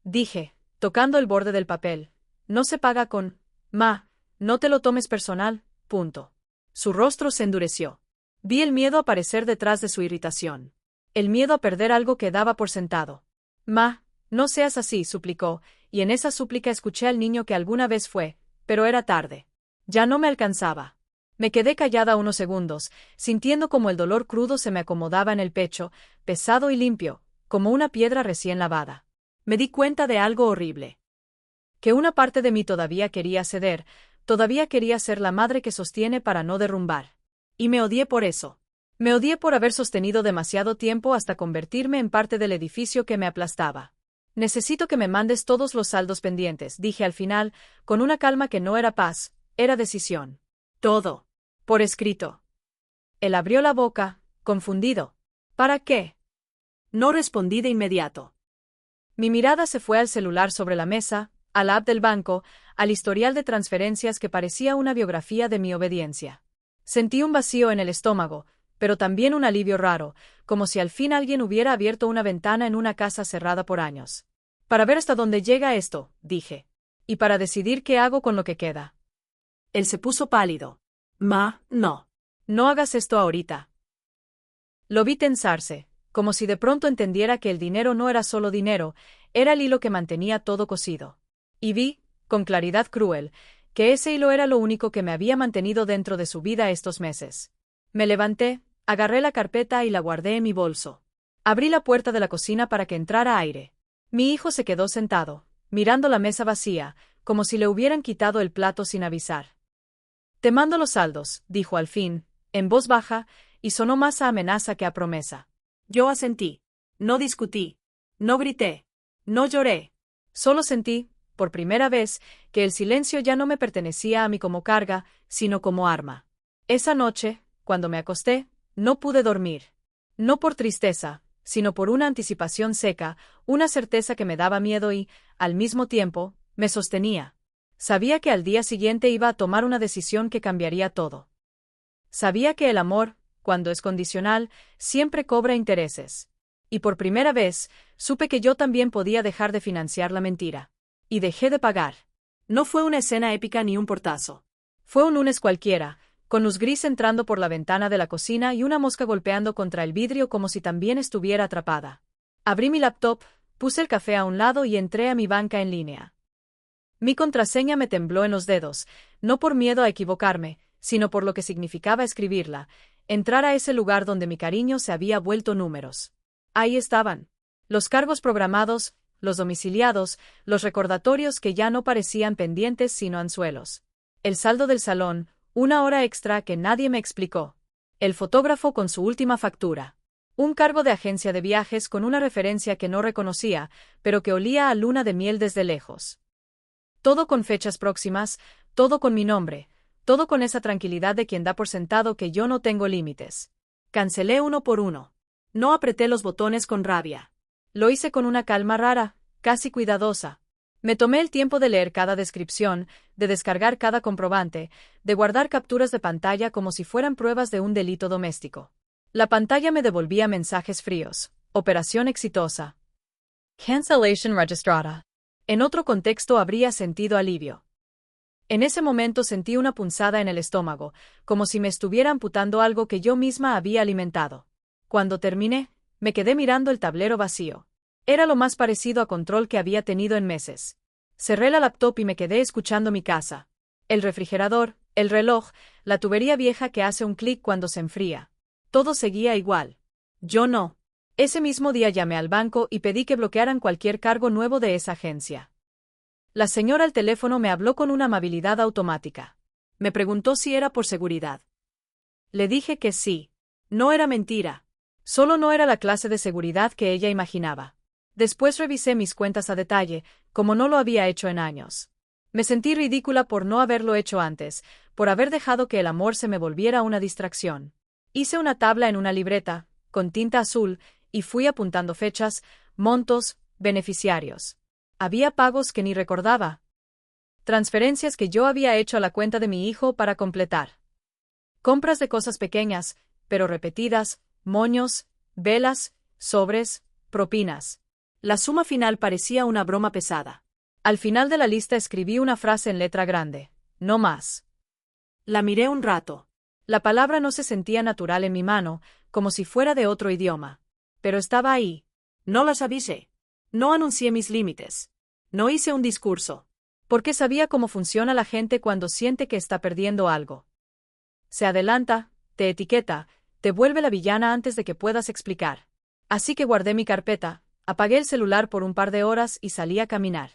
Dije, tocando el borde del papel. No se paga con... Ma, no te lo tomes personal, punto. Su rostro se endureció. Vi el miedo aparecer detrás de su irritación. El miedo a perder algo que daba por sentado. Ma, no seas así, suplicó, y en esa súplica escuché al niño que alguna vez fue, pero era tarde. Ya no me alcanzaba. Me quedé callada unos segundos, sintiendo como el dolor crudo se me acomodaba en el pecho, pesado y limpio, como una piedra recién lavada. Me di cuenta de algo horrible. Que una parte de mí todavía quería ceder, todavía quería ser la madre que sostiene para no derrumbar. Y me odié por eso. Me odié por haber sostenido demasiado tiempo hasta convertirme en parte del edificio que me aplastaba. Necesito que me mandes todos los saldos pendientes, dije al final, con una calma que no era paz, era decisión. Todo. Por escrito. Él abrió la boca, confundido. ¿Para qué? No respondí de inmediato. Mi mirada se fue al celular sobre la mesa, a la app del banco, al historial de transferencias que parecía una biografía de mi obediencia. Sentí un vacío en el estómago, pero también un alivio raro, como si al fin alguien hubiera abierto una ventana en una casa cerrada por años. Para ver hasta dónde llega esto, dije. Y para decidir qué hago con lo que queda. Él se puso pálido. No. No hagas esto ahorita. Lo vi tensarse, como si de pronto entendiera que el dinero no era solo dinero, era el hilo que mantenía todo cosido. Y vi, con claridad cruel, que ese hilo era lo único que me había mantenido dentro de su vida estos meses. Me levanté, agarré la carpeta y la guardé en mi bolso. Abrí la puerta de la cocina para que entrara aire. Mi hijo se quedó sentado, mirando la mesa vacía, como si le hubieran quitado el plato sin avisar. Te mando los saldos, dijo al fin, en voz baja, y sonó más a amenaza que a promesa. Yo asentí. No discutí. No grité. No lloré. Solo sentí, por primera vez, que el silencio ya no me pertenecía a mí como carga, sino como arma. Esa noche, cuando me acosté, no pude dormir. No por tristeza, sino por una anticipación seca, una certeza que me daba miedo y, al mismo tiempo, me sostenía. Sabía que al día siguiente iba a tomar una decisión que cambiaría todo. Sabía que el amor, cuando es condicional, siempre cobra intereses. Y por primera vez, supe que yo también podía dejar de financiar la mentira. Y dejé de pagar. No fue una escena épica ni un portazo. Fue un lunes cualquiera, con luz gris entrando por la ventana de la cocina y una mosca golpeando contra el vidrio como si también estuviera atrapada. Abrí mi laptop, puse el café a un lado y entré a mi banca en línea. Mi contraseña me tembló en los dedos, no por miedo a equivocarme, sino por lo que significaba escribirla, entrar a ese lugar donde mi cariño se había vuelto números. Ahí estaban. Los cargos programados, los domiciliados, los recordatorios que ya no parecían pendientes sino anzuelos. El saldo del salón, una hora extra que nadie me explicó. El fotógrafo con su última factura. Un cargo de agencia de viajes con una referencia que no reconocía, pero que olía a luna de miel desde lejos. Todo con fechas próximas, todo con mi nombre, todo con esa tranquilidad de quien da por sentado que yo no tengo límites. Cancelé uno por uno. No apreté los botones con rabia. Lo hice con una calma rara, casi cuidadosa. Me tomé el tiempo de leer cada descripción, de descargar cada comprobante, de guardar capturas de pantalla como si fueran pruebas de un delito doméstico. La pantalla me devolvía mensajes fríos. Operación exitosa. Cancellation registrada. En otro contexto habría sentido alivio. En ese momento sentí una punzada en el estómago, como si me estuviera amputando algo que yo misma había alimentado. Cuando terminé, me quedé mirando el tablero vacío. Era lo más parecido a control que había tenido en meses. Cerré la laptop y me quedé escuchando mi casa. El refrigerador, el reloj, la tubería vieja que hace un clic cuando se enfría. Todo seguía igual. Yo no. Ese mismo día llamé al banco y pedí que bloquearan cualquier cargo nuevo de esa agencia. La señora al teléfono me habló con una amabilidad automática. Me preguntó si era por seguridad. Le dije que sí. No era mentira. Solo no era la clase de seguridad que ella imaginaba. Después revisé mis cuentas a detalle, como no lo había hecho en años. Me sentí ridícula por no haberlo hecho antes, por haber dejado que el amor se me volviera una distracción. Hice una tabla en una libreta, con tinta azul, y fui apuntando fechas, montos, beneficiarios. Había pagos que ni recordaba. Transferencias que yo había hecho a la cuenta de mi hijo para completar. Compras de cosas pequeñas, pero repetidas, moños, velas, sobres, propinas. La suma final parecía una broma pesada. Al final de la lista escribí una frase en letra grande. No más. La miré un rato. La palabra no se sentía natural en mi mano, como si fuera de otro idioma. Pero estaba ahí. No las avisé. No anuncié mis límites. No hice un discurso. Porque sabía cómo funciona la gente cuando siente que está perdiendo algo. Se adelanta, te etiqueta, te vuelve la villana antes de que puedas explicar. Así que guardé mi carpeta, apagué el celular por un par de horas y salí a caminar.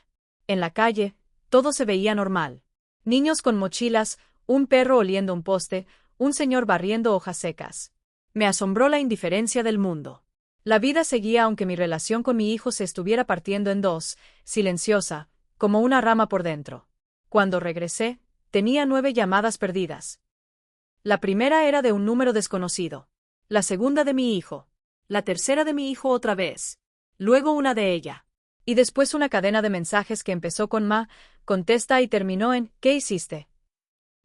En la calle, todo se veía normal. Niños con mochilas, un perro oliendo un poste, un señor barriendo hojas secas. Me asombró la indiferencia del mundo. La vida seguía aunque mi relación con mi hijo se estuviera partiendo en dos, silenciosa, como una rama por dentro. Cuando regresé, tenía 9 llamadas perdidas. La primera era de un número desconocido. La segunda de mi hijo. La tercera de mi hijo otra vez. Luego una de ella. Y después una cadena de mensajes que empezó con ma, contesta y terminó en ¿qué hiciste?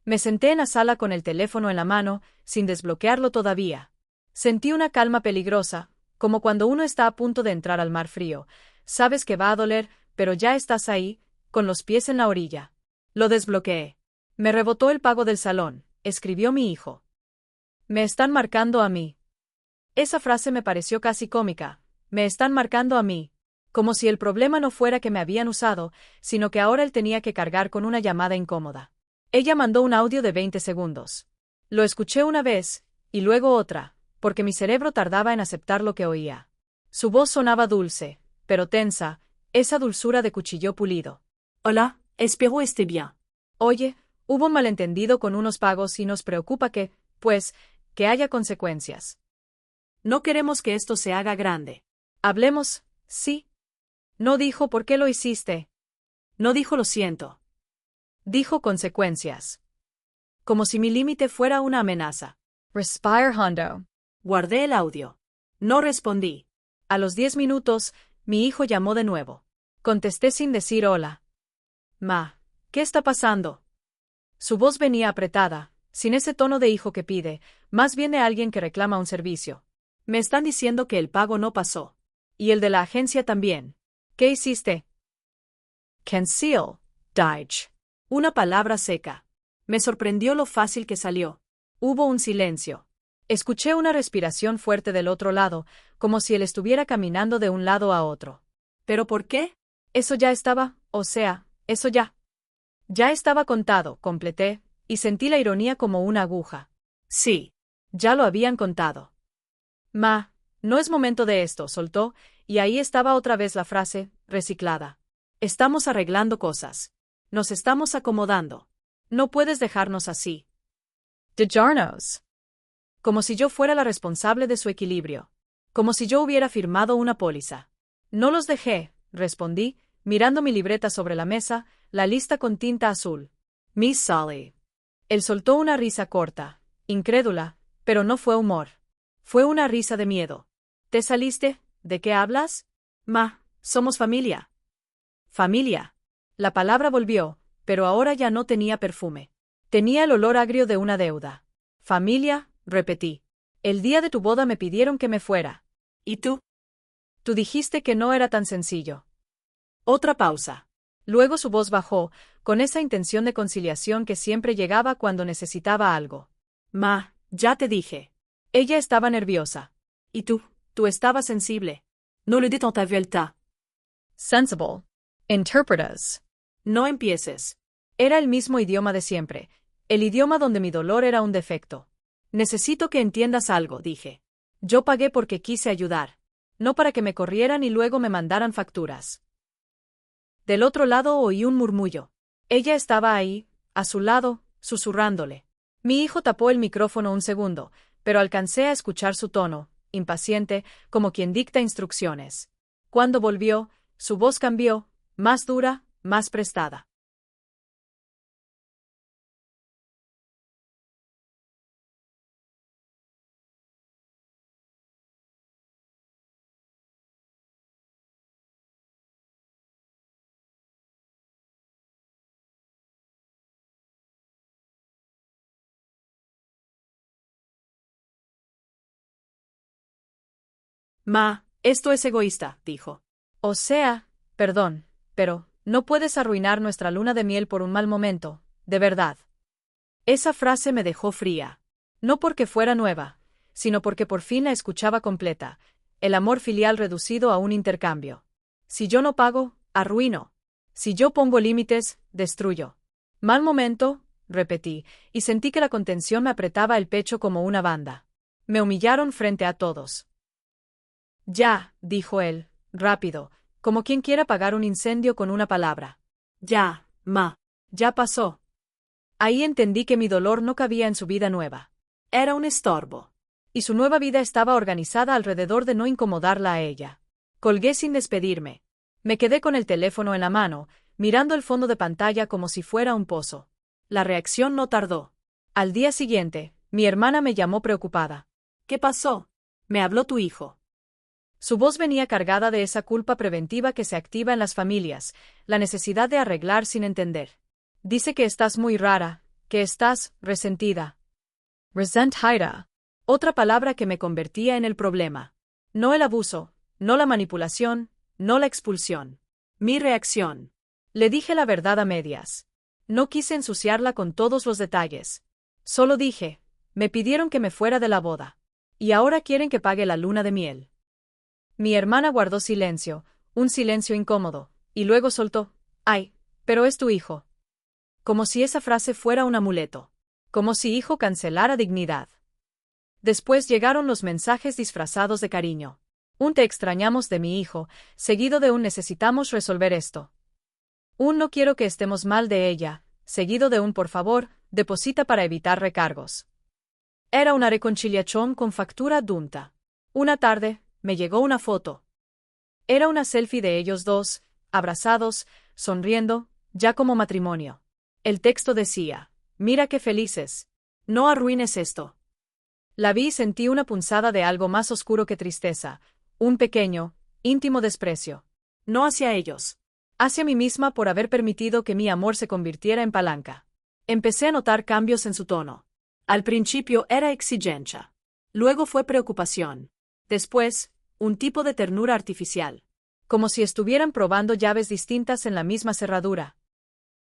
Me senté en la sala con el teléfono en la mano, sin desbloquearlo todavía. Sentí una calma peligrosa, como cuando uno está a punto de entrar al mar frío. Sabes que va a doler, pero ya estás ahí, con los pies en la orilla. Lo desbloqueé. Me rebotó el pago del salón, escribió mi hijo. Me están marcando a mí. Esa frase me pareció casi cómica. Me están marcando a mí. Como si el problema no fuera que me habían usado, sino que ahora él tenía que cargar con una llamada incómoda. Ella mandó un audio de 20 segundos. Lo escuché una vez, y luego otra, porque mi cerebro tardaba en aceptar lo que oía. Su voz sonaba dulce, pero tensa, esa dulzura de cuchillo pulido. Hola, espero esté bien. Oye, hubo un malentendido con unos pagos y nos preocupa que haya consecuencias. No queremos que esto se haga grande. Hablemos, sí. No dijo por qué lo hiciste. No dijo lo siento. Dijo consecuencias. Como si mi límite fuera una amenaza. Respire hondo. Guardé el audio. No respondí. A los 10 minutos, mi hijo llamó de nuevo. Contesté sin decir hola. Ma, ¿qué está pasando? Su voz venía apretada, sin ese tono de hijo que pide, más bien de alguien que reclama un servicio. Me están diciendo que el pago no pasó. Y el de la agencia también. ¿Qué hiciste? Cancel, Dodge. Una palabra seca. Me sorprendió lo fácil que salió. Hubo un silencio. Escuché una respiración fuerte del otro lado, como si él estuviera caminando de un lado a otro. ¿Pero por qué? Eso ya estaba, eso ya. Ya estaba contado, completé, y sentí la ironía como una aguja. Sí. Ya lo habían contado. Ma, no es momento de esto, soltó, y ahí estaba otra vez la frase, reciclada. Estamos arreglando cosas. Nos estamos acomodando. No puedes dejarnos así. Dejarnos. Como si yo fuera la responsable de su equilibrio. Como si yo hubiera firmado una póliza. No los dejé, respondí, mirando mi libreta sobre la mesa, la lista con tinta azul. Miss Sally. Él soltó una risa corta, incrédula, pero no fue humor. Fue una risa de miedo. ¿Te saliste? ¿De qué hablas? Ma, somos familia. Familia. La palabra volvió, pero ahora ya no tenía perfume. Tenía el olor agrio de una deuda. Familia, repetí. El día de tu boda me pidieron que me fuera. ¿Y tú? Tú dijiste que no era tan sencillo. Otra pausa. Luego su voz bajó, con esa intención de conciliación que siempre llegaba cuando necesitaba algo. Ma, ya te dije. Ella estaba nerviosa. ¿Y tú estabas sensible? No le di tanta vuelta. Sensible. Interpretas. No empieces. Era el mismo idioma de siempre, el idioma donde mi dolor era un defecto. Necesito que entiendas algo, dije. Yo pagué porque quise ayudar. No para que me corrieran y luego me mandaran facturas. Del otro lado oí un murmullo. Ella estaba ahí, a su lado, susurrándole. Mi hijo tapó el micrófono un segundo, pero alcancé a escuchar su tono, impaciente, como quien dicta instrucciones. Cuando volvió, su voz cambió, más dura, más prestada. Ma, esto es egoísta, dijo. O sea, perdón, pero no puedes arruinar nuestra luna de miel por un mal momento, de verdad. Esa frase me dejó fría. No porque fuera nueva, sino porque por fin la escuchaba completa, el amor filial reducido a un intercambio. Si yo no pago, arruino. Si yo pongo límites, destruyo. Mal momento, repetí, y sentí que la contención me apretaba el pecho como una banda. Me humillaron frente a todos. Ya, dijo él, rápido, como quien quiera apagar un incendio con una palabra. Ya, ma. Ya pasó. Ahí entendí que mi dolor no cabía en su vida nueva. Era un estorbo. Y su nueva vida estaba organizada alrededor de no incomodarla a ella. Colgué sin despedirme. Me quedé con el teléfono en la mano, mirando el fondo de pantalla como si fuera un pozo. La reacción no tardó. Al día siguiente, Mi hermana me llamó preocupada. ¿Qué pasó? Me habló tu hijo. Su voz venía cargada de esa culpa preventiva que se activa en las familias, la necesidad de arreglar sin entender. Dice que estás muy rara, que estás resentida. Resentida. Otra palabra que me convertía en el problema. No el abuso, no la manipulación, no la expulsión. Mi reacción. Le dije la verdad a medias. No quise ensuciarla con todos los detalles. Solo dije, me pidieron que me fuera de la boda. Y ahora quieren que pague la luna de miel. Mi hermana guardó silencio, un silencio incómodo, y luego soltó, ay, pero es tu hijo. Como si esa frase fuera un amuleto. Como si hijo cancelara dignidad. Después llegaron los mensajes disfrazados de cariño. Un te extrañamos de mi hijo, seguido de un necesitamos resolver esto. Un no quiero que estemos mal de ella, seguido de un por favor, deposita para evitar recargos. Era una reconciliación con factura adjunta. Una tarde, me llegó una foto. Era una selfie de ellos dos, abrazados, sonriendo, ya como matrimonio. El texto decía, mira qué felices. No arruines esto. La vi y sentí una punzada de algo más oscuro que tristeza, un pequeño, íntimo desprecio. No hacia ellos. Hacia mí misma por haber permitido que mi amor se convirtiera en palanca. Empecé a notar cambios en su tono. Al principio era exigencia. Luego fue preocupación. Después, un tipo de ternura artificial. Como si estuvieran probando llaves distintas en la misma cerradura.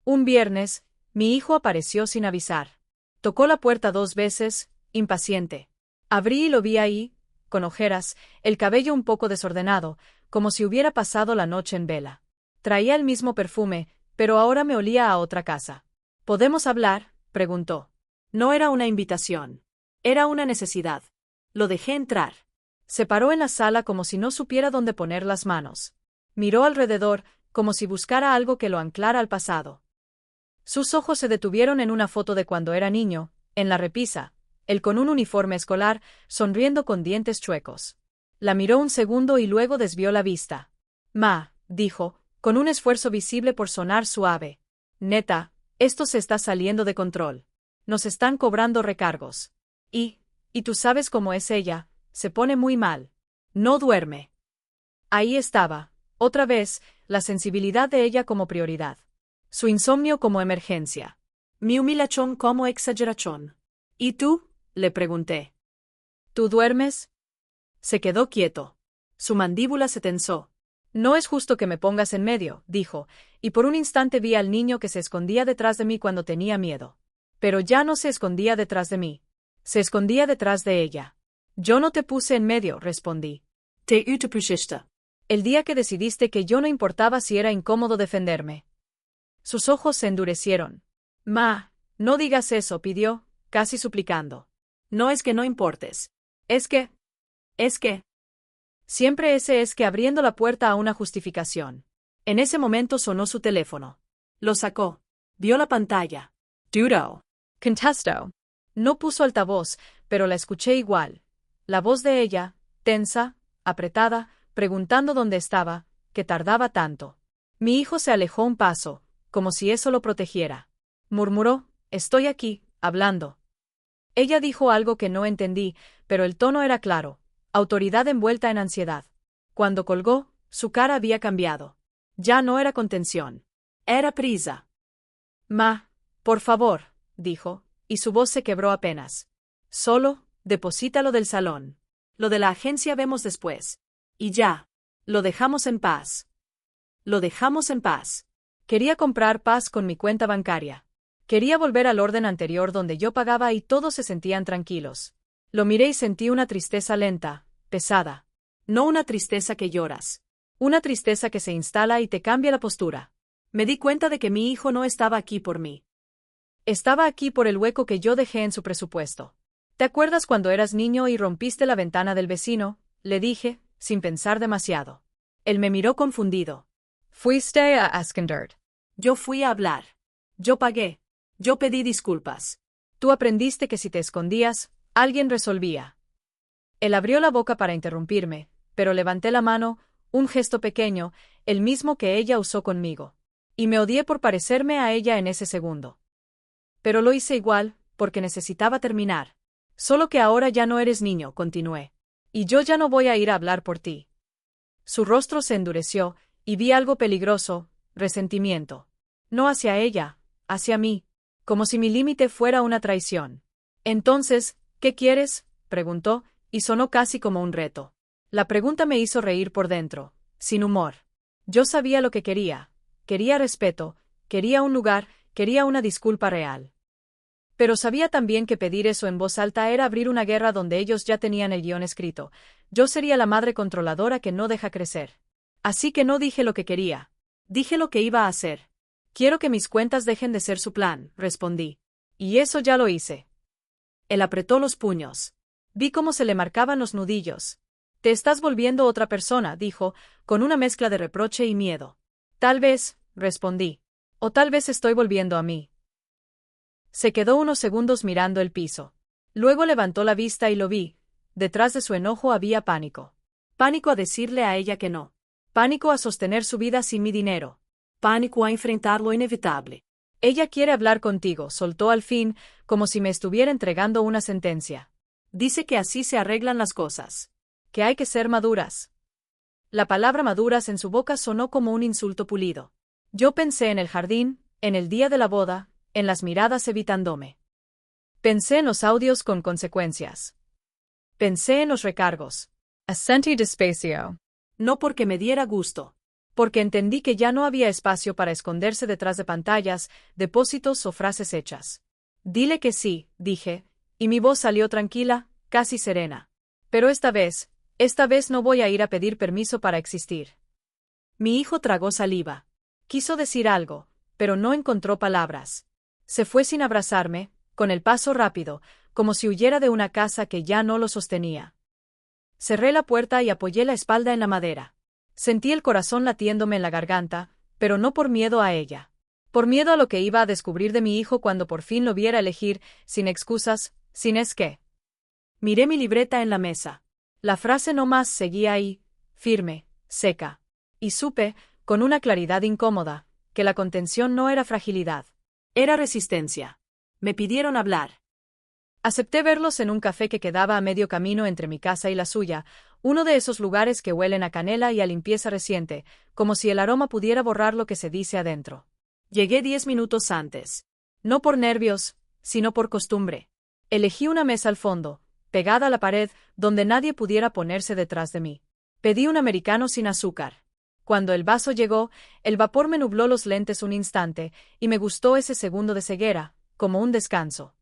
Un viernes, mi hijo apareció sin avisar. Tocó la puerta 2 veces, impaciente. Abrí y lo vi ahí, con ojeras, el cabello un poco desordenado, como si hubiera pasado la noche en vela. Traía el mismo perfume, pero ahora me olía a otra casa. ¿Podemos hablar?, preguntó. No era una invitación. Era una necesidad. Lo dejé entrar. Se paró en la sala como si no supiera dónde poner las manos. Miró alrededor, como si buscara algo que lo anclara al pasado. Sus ojos se detuvieron en una foto de cuando era niño, en la repisa, él con un uniforme escolar, sonriendo con dientes chuecos. La miró un segundo y luego desvió la vista. Ma, dijo, con un esfuerzo visible por sonar suave. Neta, esto se está saliendo de control. Nos están cobrando recargos. Y tú sabes cómo es ella, se pone muy mal. No duerme. Ahí estaba, otra vez, la sensibilidad de ella como prioridad. Su insomnio como emergencia. Mi humillación como exageración. ¿Y tú?, le pregunté. ¿Tú duermes? Se quedó quieto. Su mandíbula se tensó. No es justo que me pongas en medio, dijo, y por un instante vi al niño que se escondía detrás de mí cuando tenía miedo. Pero ya no se escondía detrás de mí. Se escondía detrás de ella. Yo no te puse en medio, respondí. Te pusiste. El día que decidiste que yo no importaba si era incómodo defenderme. Sus ojos se endurecieron. Ma, no digas eso, pidió, casi suplicando. No es que no importes. Es que... Siempre ese es que abriendo la puerta a una justificación. En ese momento sonó su teléfono. Lo sacó. Vio la pantalla. Dudo. Contesto. No puso altavoz, pero la escuché igual. La voz de ella, tensa, apretada, preguntando dónde estaba, que tardaba tanto. Mi hijo se alejó un paso, como si eso lo protegiera. Murmuró, estoy aquí, hablando. Ella dijo algo que no entendí, pero el tono era claro, autoridad envuelta en ansiedad. Cuando colgó, su cara había cambiado. Ya no era contención. Era prisa. Ma, por favor, dijo, y su voz se quebró apenas. Solo, deposítalo del salón. Lo de la agencia vemos después. Y ya. Lo dejamos en paz. Lo dejamos en paz. Quería comprar paz con mi cuenta bancaria. Quería volver al orden anterior donde yo pagaba y todos se sentían tranquilos. Lo miré y sentí una tristeza lenta, pesada. No una tristeza que lloras. Una tristeza que se instala y te cambia la postura. Me di cuenta de que mi hijo no estaba aquí por mí. Estaba aquí por el hueco que yo dejé en su presupuesto. ¿Te acuerdas cuando eras niño y rompiste la ventana del vecino?, le dije, sin pensar demasiado. Él me miró confundido. Fuiste a Askenderd. Yo fui a hablar. Yo pagué. Yo pedí disculpas. Tú aprendiste que si te escondías, alguien resolvía. Él abrió la boca para interrumpirme, pero levanté la mano, un gesto pequeño, el mismo que ella usó conmigo. Y me odié por parecerme a ella en ese segundo. Pero lo hice igual, porque necesitaba terminar. Solo que ahora ya no eres niño, continué. Y yo ya no voy a ir a hablar por ti. Su rostro se endureció, y vi algo peligroso, resentimiento. No hacia ella, hacia mí, como si mi límite fuera una traición. Entonces, ¿qué quieres?, preguntó, y sonó casi como un reto. La pregunta me hizo reír por dentro, sin humor. Yo sabía lo que quería. Quería respeto, quería un lugar, quería una disculpa real. Pero sabía también que pedir eso en voz alta era abrir una guerra donde ellos ya tenían el guión escrito. Yo sería la madre controladora que no deja crecer. Así que no dije lo que quería. Dije lo que iba a hacer. Quiero que mis cuentas dejen de ser su plan, respondí. Y eso ya lo hice. Él apretó los puños. Vi cómo se le marcaban los nudillos. Te estás volviendo otra persona, dijo, con una mezcla de reproche y miedo. Tal vez, respondí. O tal vez estoy volviendo a mí. Se quedó unos segundos mirando el piso. Luego levantó la vista y lo vi. Detrás de su enojo había pánico. Pánico a decirle a ella que no. Pánico a sostener su vida sin mi dinero. Pánico a enfrentar lo inevitable. Ella quiere hablar contigo, soltó al fin, como si me estuviera entregando una sentencia. Dice que así se arreglan las cosas. Que hay que ser maduras. La palabra maduras en su boca sonó como un insulto pulido. Yo pensé en el jardín, en el día de la boda, en las miradas evitándome. Pensé en los audios con consecuencias. Pensé en los recargos. Assentí despacio. No porque me diera gusto. Porque entendí que ya no había espacio para esconderse detrás de pantallas, depósitos o frases hechas. Dile que sí, dije, y mi voz salió tranquila, casi serena. Pero esta vez no voy a ir a pedir permiso para existir. Mi hijo tragó saliva. Quiso decir algo, pero no encontró palabras. Se fue sin abrazarme, con el paso rápido, como si huyera de una casa que ya no lo sostenía. Cerré la puerta y apoyé la espalda en la madera. Sentí el corazón latiéndome en la garganta, pero no por miedo a ella. Por miedo a lo que iba a descubrir de mi hijo cuando por fin lo viera elegir, sin excusas, sin esqué. Miré mi libreta en la mesa. La frase no más seguía ahí, firme, seca. Y supe, con una claridad incómoda, que la contención no era fragilidad. Era resistencia. Me pidieron hablar. Acepté verlos en un café que quedaba a medio camino entre mi casa y la suya, uno de esos lugares que huelen a canela y a limpieza reciente, como si el aroma pudiera borrar lo que se dice adentro. Llegué 10 minutos antes. No por nervios, sino por costumbre. Elegí una mesa al fondo, pegada a la pared, donde nadie pudiera ponerse detrás de mí. Pedí un americano sin azúcar. Cuando el vaso llegó, el vapor me nubló los lentes un instante, y me gustó ese segundo de ceguera, como un descanso.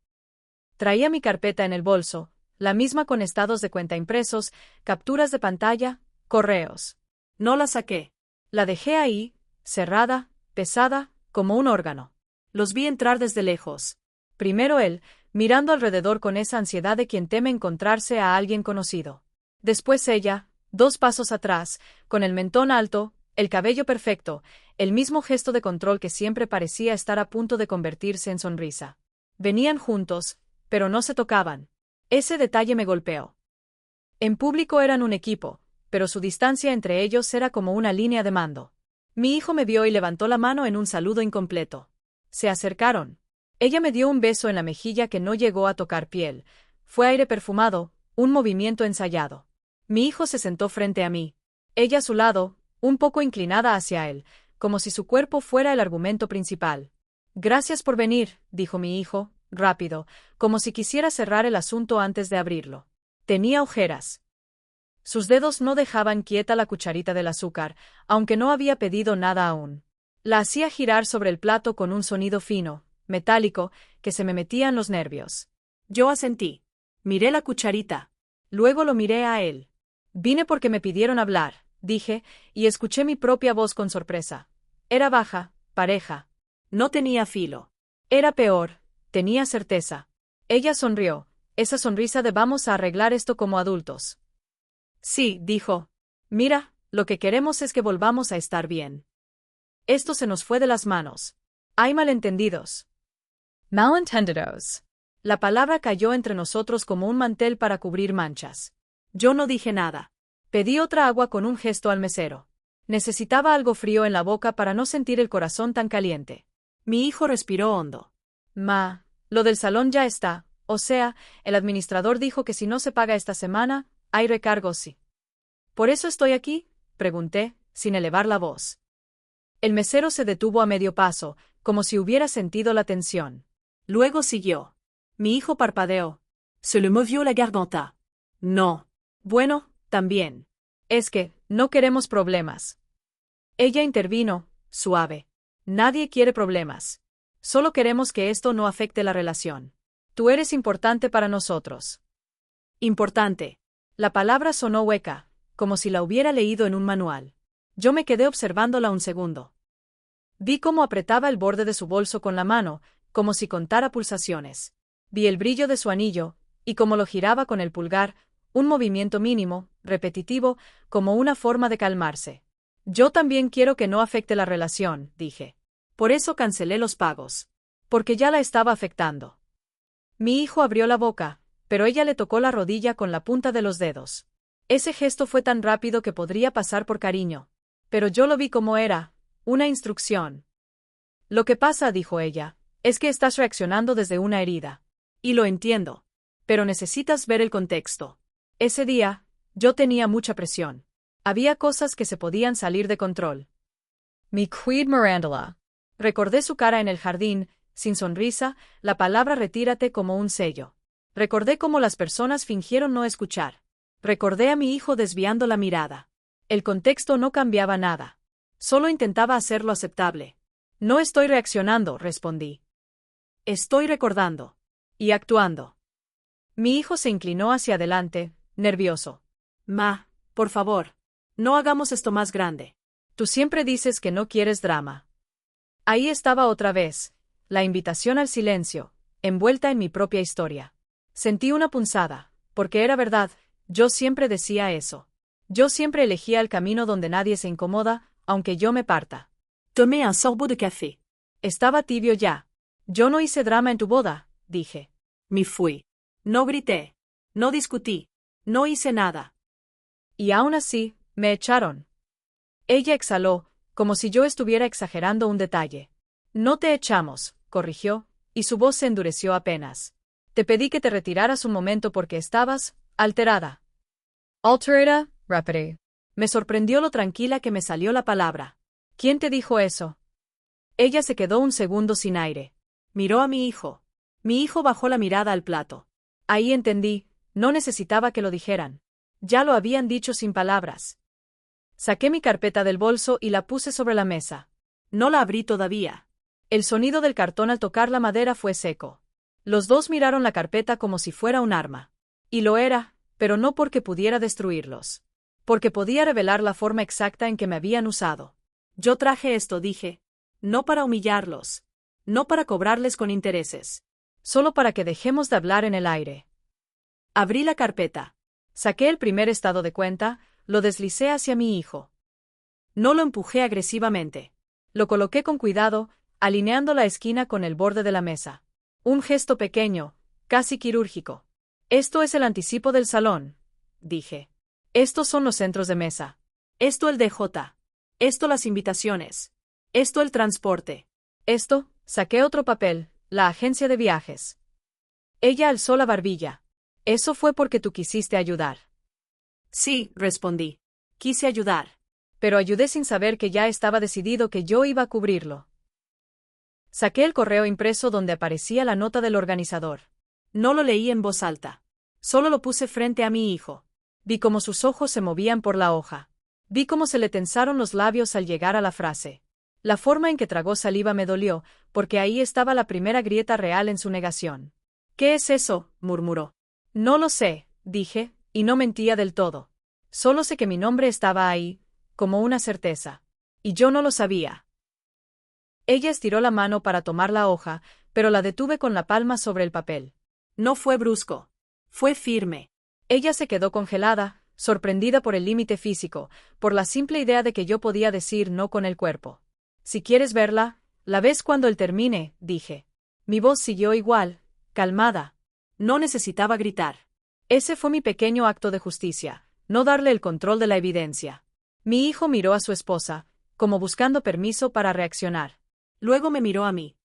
Traía mi carpeta en el bolso, la misma con estados de cuenta impresos, capturas de pantalla, correos. No la saqué. La dejé ahí, cerrada, pesada, como un órgano. Los vi entrar desde lejos. Primero él, mirando alrededor con esa ansiedad de quien teme encontrarse a alguien conocido. Después ella, 2 pasos atrás, con el mentón alto, el cabello perfecto, el mismo gesto de control que siempre parecía estar a punto de convertirse en sonrisa. Venían juntos, pero no se tocaban. Ese detalle me golpeó. En público eran un equipo, pero su distancia entre ellos era como una línea de mando. Mi hijo me vio y levantó la mano en un saludo incompleto. Se acercaron. Ella me dio un beso en la mejilla que no llegó a tocar piel. Fue aire perfumado, un movimiento ensayado. Mi hijo se sentó frente a mí. Ella a su lado, un poco inclinada hacia él, como si su cuerpo fuera el argumento principal. Gracias por venir, dijo mi hijo, rápido, como si quisiera cerrar el asunto antes de abrirlo. Tenía ojeras. Sus dedos no dejaban quieta la cucharita del azúcar, aunque no había pedido nada aún. La hacía girar sobre el plato con un sonido fino, metálico, que se me metía en los nervios. Yo asentí. Miré la cucharita. Luego lo miré a él. Vine porque me pidieron hablar, dije, y escuché mi propia voz con sorpresa. Era baja, pareja. No tenía filo. Era peor. Tenía certeza. Ella sonrió, esa sonrisa de vamos a arreglar esto como adultos. Sí, dijo. Mira, lo que queremos es que volvamos a estar bien. Esto se nos fue de las manos. Hay malentendidos. Malentendidos. La palabra cayó entre nosotros como un mantel para cubrir manchas. Yo no dije nada. Pedí otra agua con un gesto al mesero. Necesitaba algo frío en la boca para no sentir el corazón tan caliente. Mi hijo respiró hondo. Lo del salón ya está, O sea, el administrador dijo que si no se paga esta semana, hay recargos, sí. ¿Por eso estoy aquí?, pregunté, sin elevar la voz. El mesero se detuvo a medio paso, como si hubiera sentido la tensión. Luego siguió. Mi hijo parpadeó. Se le movió la garganta. No. Bueno, también. Es que, no queremos problemas. Ella intervino, suave. Nadie quiere problemas. Solo queremos que esto no afecte la relación. Tú eres importante para nosotros. Importante. La palabra sonó hueca, como si la hubiera leído en un manual. Yo me quedé observándola un segundo. Vi cómo apretaba el borde de su bolso con la mano, como si contara pulsaciones. Vi el brillo de su anillo, y cómo lo giraba con el pulgar, un movimiento mínimo, repetitivo, como una forma de calmarse. Yo también quiero que no afecte la relación, dije. Por eso cancelé los pagos. Porque ya la estaba afectando. Mi hijo abrió la boca, pero ella le tocó la rodilla con la punta de los dedos. Ese gesto fue tan rápido que podría pasar por cariño. Pero yo lo vi como era, una instrucción. Lo que pasa, dijo ella, es que estás reaccionando desde una herida. Y lo entiendo. Pero necesitas ver el contexto. Ese día, yo tenía mucha presión. Había cosas que se podían salir de control. Mi querida Miranda. Recordé su cara en el jardín, sin sonrisa, la palabra retírate como un sello. Recordé cómo las personas fingieron no escuchar. Recordé a mi hijo desviando la mirada. El contexto no cambiaba nada. Solo intentaba hacerlo aceptable. No estoy reaccionando, respondí. Estoy recordando. Y actuando. Mi hijo se inclinó hacia adelante, nervioso. Ma, por favor, no hagamos esto más grande. Tú siempre dices que no quieres drama. Ahí estaba otra vez, la invitación al silencio, envuelta en mi propia historia. Sentí una punzada, porque era verdad, yo siempre decía eso. Yo siempre elegía el camino donde nadie se incomoda, aunque yo me parta. Tomé un sorbo de café. Estaba tibio ya. Yo no hice drama en tu boda, dije. Me fui. No grité. No discutí. No hice nada. Y aún así, me echaron. Ella exhaló, como si yo estuviera exagerando un detalle. No te echamos, corrigió, y su voz se endureció apenas. Te pedí que te retiraras un momento porque estabas alterada. Alterada, repetí. Me sorprendió lo tranquila que me salió la palabra. ¿Quién te dijo eso? Ella se quedó un segundo sin aire. Miró a mi hijo. Mi hijo bajó la mirada al plato. Ahí entendí, no necesitaba que lo dijeran. Ya lo habían dicho sin palabras. Saqué mi carpeta del bolso y la puse sobre la mesa. No la abrí todavía. El sonido del cartón al tocar la madera fue seco. Los dos miraron la carpeta como si fuera un arma. Y lo era, pero no porque pudiera destruirlos. Porque podía revelar la forma exacta en que me habían usado. Yo traje esto, dije. No para humillarlos. No para cobrarles con intereses. Solo para que dejemos de hablar en el aire. Abrí la carpeta. Saqué el primer estado de cuenta, lo deslicé hacia mi hijo. No lo empujé agresivamente. Lo coloqué con cuidado, alineando la esquina con el borde de la mesa. Un gesto pequeño, casi quirúrgico. Esto es el anticipo del salón, dije. Estos son los centros de mesa. Esto el DJ. Esto las invitaciones. Esto el transporte. Esto, saqué otro papel, la agencia de viajes. Ella alzó la barbilla. Eso fue porque tú quisiste ayudar. Sí, respondí. Quise ayudar. Pero ayudé sin saber que ya estaba decidido que yo iba a cubrirlo. Saqué el correo impreso donde aparecía la nota del organizador. No lo leí en voz alta. Solo lo puse frente a mi hijo. Vi cómo sus ojos se movían por la hoja. Vi cómo se le tensaron los labios al llegar a la frase. La forma en que tragó saliva me dolió, porque ahí estaba la primera grieta real en su negación. ¿Qué es eso?, murmuró. No lo sé, dije, y no mentía del todo. Solo sé que mi nombre estaba ahí, como una certeza. Y yo no lo sabía. Ella estiró la mano para tomar la hoja, pero la detuve con la palma sobre el papel. No fue brusco. Fue firme. Ella se quedó congelada, sorprendida por el límite físico, por la simple idea de que yo podía decir no con el cuerpo. Si quieres verla, la ves cuando él termine, dije. Mi voz siguió igual, calmada. No necesitaba gritar. Ese fue mi pequeño acto de justicia, no darle el control de la evidencia. Mi hijo miró a su esposa, como buscando permiso para reaccionar. Luego me miró a mí.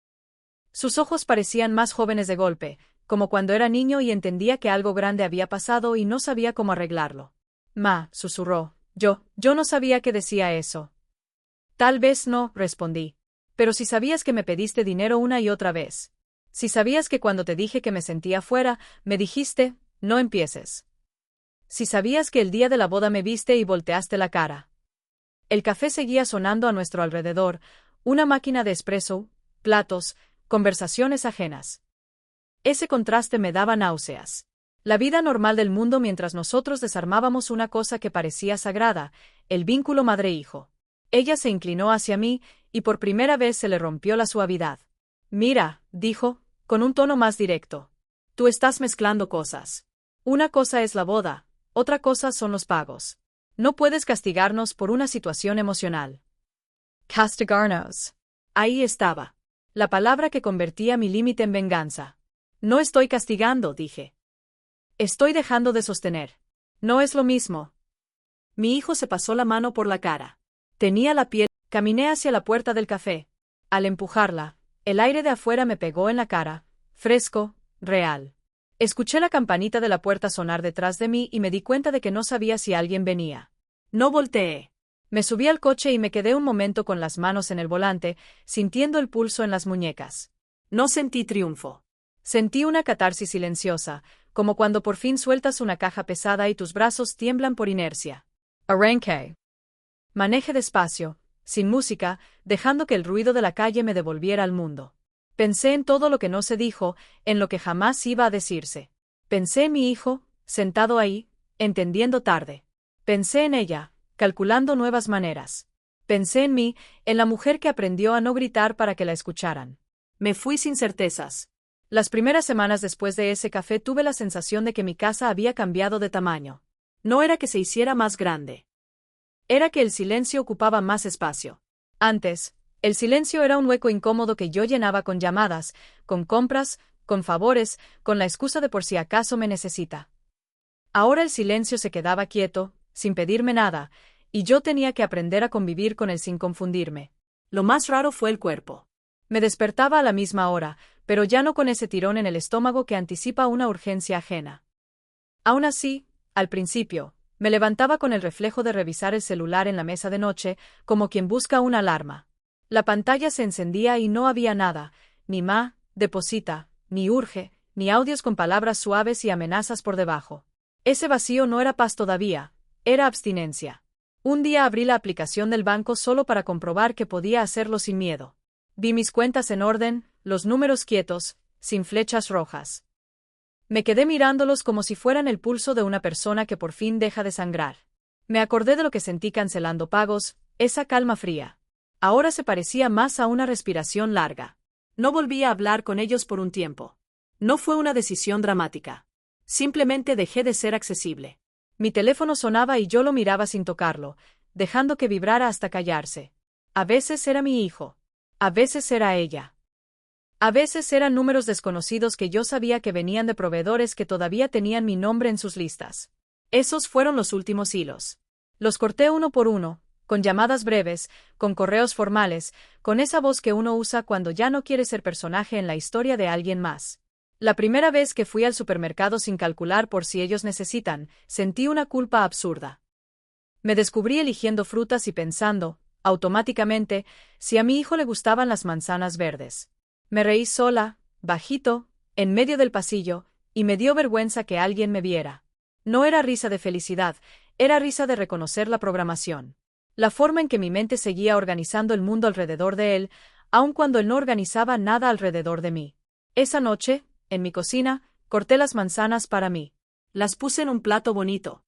Sus ojos parecían más jóvenes de golpe, como cuando era niño y entendía que algo grande había pasado y no sabía cómo arreglarlo. Ma, susurró. Yo no sabía que decía eso. Tal vez no, respondí. Pero si sabías que me pediste dinero una y otra vez. Si sabías que cuando te dije que me sentía fuera, me dijiste, no empieces. Si sabías que el día de la boda me viste y volteaste la cara. El café seguía sonando a nuestro alrededor, una máquina de espresso, platos, conversaciones ajenas. Ese contraste me daba náuseas. La vida normal del mundo mientras nosotros desarmábamos una cosa que parecía sagrada, el vínculo madre-hijo. Ella se inclinó hacia mí, y por primera vez se le rompió la suavidad. Mira, dijo, con un tono más directo. Tú estás mezclando cosas. Una cosa es la boda, otra cosa son los pagos. No puedes castigarnos por una situación emocional. Castigarnos. Ahí estaba. La palabra que convertía mi límite en venganza. No estoy castigando, dije. Estoy dejando de sostener. No es lo mismo. Mi hijo se pasó la mano por la cara. Tenía la piel. Caminé hacia la puerta del café. Al empujarla, el aire de afuera me pegó en la cara, fresco, real. Escuché la campanita de la puerta sonar detrás de mí y me di cuenta de que no sabía si alguien venía. No volteé. Me subí al coche y me quedé un momento con las manos en el volante, sintiendo el pulso en las muñecas. No sentí triunfo. Sentí una catarsis silenciosa, como cuando por fin sueltas una caja pesada y tus brazos tiemblan por inercia. Arranqué. Manejé despacio, sin música, dejando que el ruido de la calle me devolviera al mundo. Pensé en todo lo que no se dijo, en lo que jamás iba a decirse. Pensé en mi hijo, sentado ahí, entendiendo tarde. Pensé en ella, calculando nuevas maneras. Pensé en mí, en la mujer que aprendió a no gritar para que la escucharan. Me fui sin certezas. Las primeras semanas después de ese café tuve la sensación de que mi casa había cambiado de tamaño. No era que se hiciera más grande. Era que el silencio ocupaba más espacio. Antes, el silencio era un hueco incómodo que yo llenaba con llamadas, con compras, con favores, con la excusa de por si acaso me necesita. Ahora el silencio se quedaba quieto, sin pedirme nada, y yo tenía que aprender a convivir con él sin confundirme. Lo más raro fue el cuerpo. Me despertaba a la misma hora, pero ya no con ese tirón en el estómago que anticipa una urgencia ajena. Aún así, al principio, me levantaba con el reflejo de revisar el celular en la mesa de noche, como quien busca una alarma. La pantalla se encendía y no había nada, ni ma, deposita, ni urge, ni audios con palabras suaves y amenazas por debajo. Ese vacío no era paz todavía, era abstinencia. Un día abrí la aplicación del banco solo para comprobar que podía hacerlo sin miedo. Vi mis cuentas en orden, los números quietos, sin flechas rojas. Me quedé mirándolos como si fueran el pulso de una persona que por fin deja de sangrar. Me acordé de lo que sentí cancelando pagos, esa calma fría. Ahora se parecía más a una respiración larga. No volví a hablar con ellos por un tiempo. No fue una decisión dramática. Simplemente dejé de ser accesible. Mi teléfono sonaba y yo lo miraba sin tocarlo, dejando que vibrara hasta callarse. A veces era mi hijo. A veces era ella. A veces eran números desconocidos que yo sabía que venían de proveedores que todavía tenían mi nombre en sus listas. Esos fueron los últimos hilos. Los corté uno por uno, con llamadas breves, con correos formales, con esa voz que uno usa cuando ya no quiere ser personaje en la historia de alguien más. La primera vez que fui al supermercado sin calcular por si ellos necesitan, sentí una culpa absurda. Me descubrí eligiendo frutas y pensando, automáticamente, si a mi hijo le gustaban las manzanas verdes. Me reí sola, bajito, en medio del pasillo, y me dio vergüenza que alguien me viera. No era risa de felicidad, era risa de reconocer la programación. La forma en que mi mente seguía organizando el mundo alrededor de él, aun cuando él no organizaba nada alrededor de mí. Esa noche, en mi cocina, corté las manzanas para mí. Las puse en un plato bonito.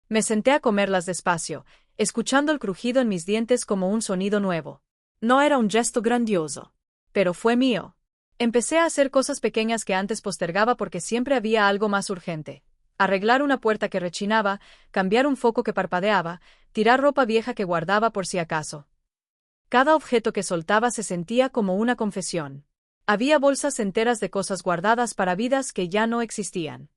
Me senté a comerlas despacio, escuchando el crujido en mis dientes como un sonido nuevo. No era un gesto grandioso. Pero fue mío. Empecé a hacer cosas pequeñas que antes postergaba porque siempre había algo más urgente. Arreglar una puerta que rechinaba, cambiar un foco que parpadeaba, tirar ropa vieja que guardaba por si acaso. Cada objeto que soltaba se sentía como una confesión. Había bolsas enteras de cosas guardadas para vidas que ya no existían.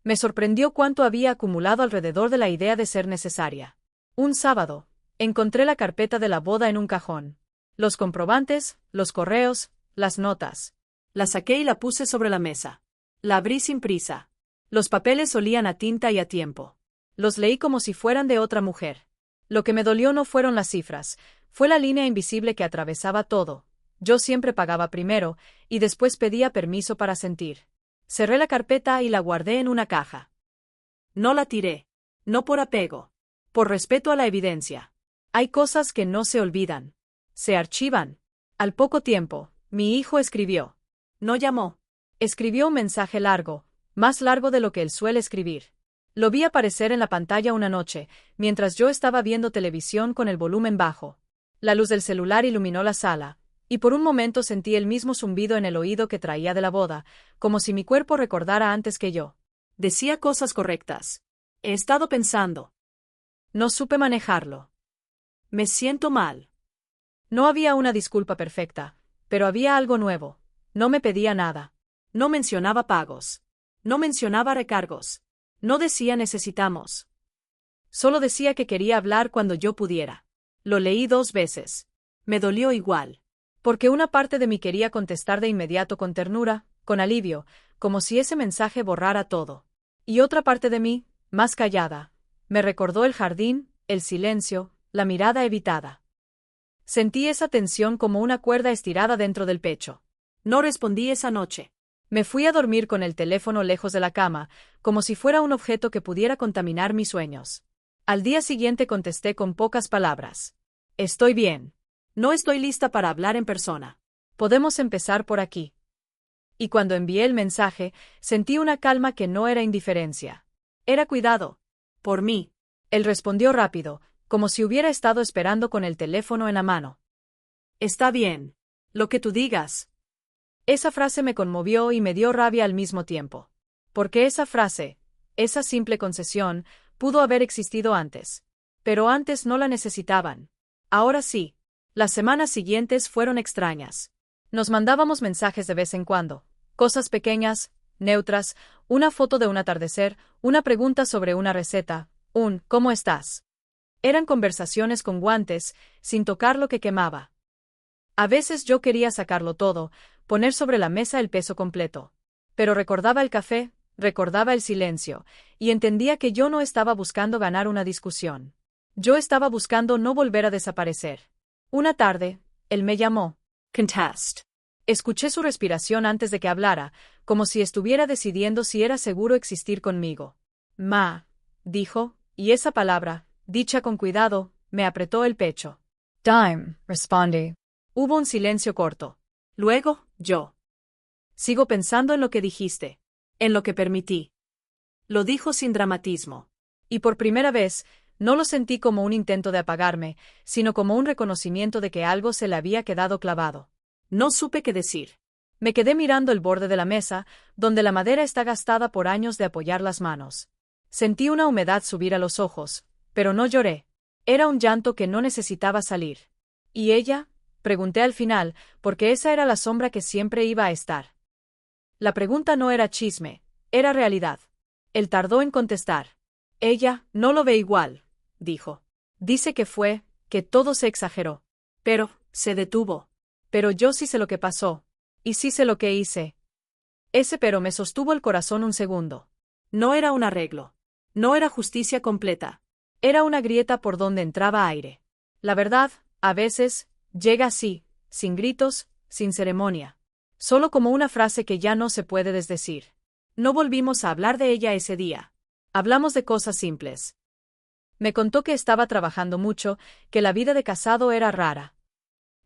Me sorprendió cuánto había acumulado alrededor de la idea de ser necesaria. Un sábado, encontré la carpeta de la boda en un cajón. Los comprobantes, los correos, las notas. La saqué y la puse sobre la mesa. La abrí sin prisa. Los papeles olían a tinta y a tiempo. Los leí como si fueran de otra mujer. Lo que me dolió no fueron las cifras, fue la línea invisible que atravesaba todo. Yo siempre pagaba primero, y después pedía permiso para sentir. Cerré la carpeta y la guardé en una caja. No la tiré. No por apego. Por respeto a la evidencia. Hay cosas que no se olvidan. Se archivan. Al poco tiempo, mi hijo escribió. No llamó. Escribió un mensaje largo, más largo de lo que él suele escribir. Lo vi aparecer en la pantalla una noche, mientras yo estaba viendo televisión con el volumen bajo. La luz del celular iluminó la sala, y por un momento sentí el mismo zumbido en el oído que traía de la boda, como si mi cuerpo recordara antes que yo. Decía cosas correctas. He estado pensando. No supe manejarlo. Me siento mal. No había una disculpa perfecta, pero había algo nuevo. No me pedía nada. No mencionaba pagos. No mencionaba recargos. No decía necesitamos. Solo decía que quería hablar cuando yo pudiera. Lo leí 2 veces. Me dolió igual. Porque una parte de mí quería contestar de inmediato con ternura, con alivio, como si ese mensaje borrara todo. Y otra parte de mí, más callada, me recordó el jardín, el silencio, la mirada evitada. Sentí esa tensión como una cuerda estirada dentro del pecho. No respondí esa noche. Me fui a dormir con el teléfono lejos de la cama, como si fuera un objeto que pudiera contaminar mis sueños. Al día siguiente contesté con pocas palabras. Estoy bien. No estoy lista para hablar en persona. Podemos empezar por aquí. Y cuando envié el mensaje, sentí una calma que no era indiferencia. Era cuidado. Por mí. Él respondió rápido, como si hubiera estado esperando con el teléfono en la mano. Está bien. Lo que tú digas. Esa frase me conmovió y me dio rabia al mismo tiempo. Porque esa frase, esa simple concesión, pudo haber existido antes. Pero antes no la necesitaban. Ahora sí. Las semanas siguientes fueron extrañas. Nos mandábamos mensajes de vez en cuando. Cosas pequeñas, neutras, una foto de un atardecer, una pregunta sobre una receta, un ¿cómo estás? Eran conversaciones con guantes, sin tocar lo que quemaba. A veces yo quería sacarlo todo, poner sobre la mesa el peso completo. Pero recordaba el café, recordaba el silencio, y entendía que yo no estaba buscando ganar una discusión. Yo estaba buscando no volver a desaparecer. Una tarde, él me llamó. Contest. Escuché su respiración antes de que hablara, como si estuviera decidiendo si era seguro existir conmigo. Ma, dijo, y esa palabra, dicha con cuidado, me apretó el pecho. Dime, respondí. Hubo un silencio corto. Luego, yo. Sigo pensando en lo que dijiste. En lo que permití. Lo dijo sin dramatismo. Y por primera vez, no lo sentí como un intento de apagarme, sino como un reconocimiento de que algo se le había quedado clavado. No supe qué decir. Me quedé mirando el borde de la mesa, donde la madera está gastada por años de apoyar las manos. Sentí una humedad subir a los ojos, pero no lloré. Era un llanto que no necesitaba salir. ¿Y ella? Pregunté al final, porque esa era la sombra que siempre iba a estar. La pregunta no era chisme, era realidad. Él tardó en contestar. Ella no lo ve igual, dijo. Dice que todo se exageró. Pero, se detuvo. Pero yo sí sé lo que pasó. Y sí sé lo que hice. Ese pero me sostuvo el corazón un segundo. No era un arreglo. No era justicia completa. Era una grieta por donde entraba aire. La verdad, a veces, llega así, sin gritos, sin ceremonia. Solo como una frase que ya no se puede desdecir. No volvimos a hablar de ella ese día. Hablamos de cosas simples. Me contó que estaba trabajando mucho, que la vida de casado era rara.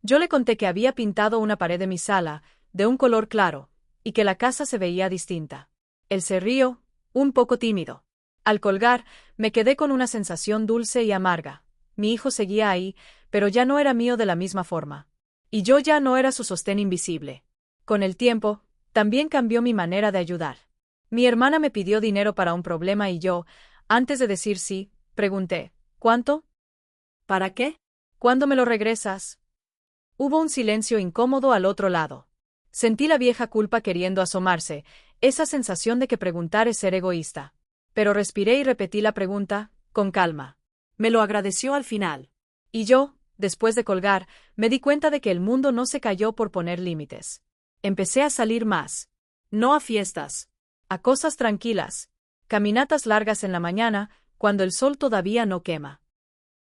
Yo le conté que había pintado una pared de mi sala, de un color claro, y que la casa se veía distinta. Él se rió, un poco tímido. Al colgar, me quedé con una sensación dulce y amarga. Mi hijo seguía ahí, pero ya no era mío de la misma forma. Y yo ya no era su sostén invisible. Con el tiempo, también cambió mi manera de ayudar. Mi hermana me pidió dinero para un problema y yo, antes de decir sí, pregunté, ¿cuánto? ¿Para qué? ¿Cuándo me lo regresas? Hubo un silencio incómodo al otro lado. Sentí la vieja culpa queriendo asomarse, esa sensación de que preguntar es ser egoísta. Pero respiré y repetí la pregunta, con calma. Me lo agradeció al final. Y yo, después de colgar, me di cuenta de que el mundo no se cayó por poner límites. Empecé a salir más. No a fiestas. A cosas tranquilas. Caminatas largas en la mañana, cuando el sol todavía no quema.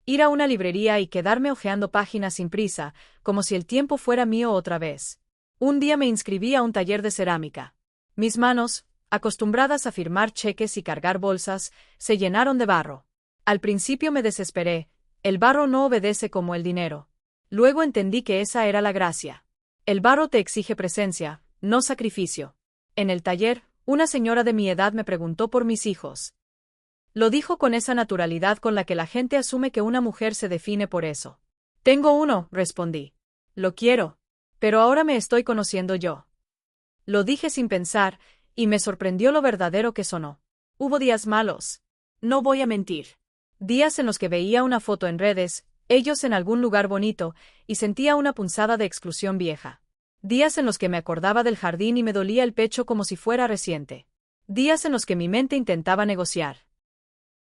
Ir a una librería y quedarme hojeando páginas sin prisa, como si el tiempo fuera mío otra vez. Un día me inscribí a un taller de cerámica. Mis manos, acostumbradas a firmar cheques y cargar bolsas, se llenaron de barro. Al principio me desesperé. El barro no obedece como el dinero. Luego entendí que esa era la gracia. El barro te exige presencia, no sacrificio. En el taller, una señora de mi edad me preguntó por mis hijos. Lo dijo con esa naturalidad con la que la gente asume que una mujer se define por eso. Tengo uno, respondí. Lo quiero. Pero ahora me estoy conociendo yo. Lo dije sin pensar, y me sorprendió lo verdadero que sonó. Hubo días malos. No voy a mentir. Días en los que veía una foto en redes, ellos en algún lugar bonito, y sentía una punzada de exclusión vieja. Días en los que me acordaba del jardín y me dolía el pecho como si fuera reciente. Días en los que mi mente intentaba negociar.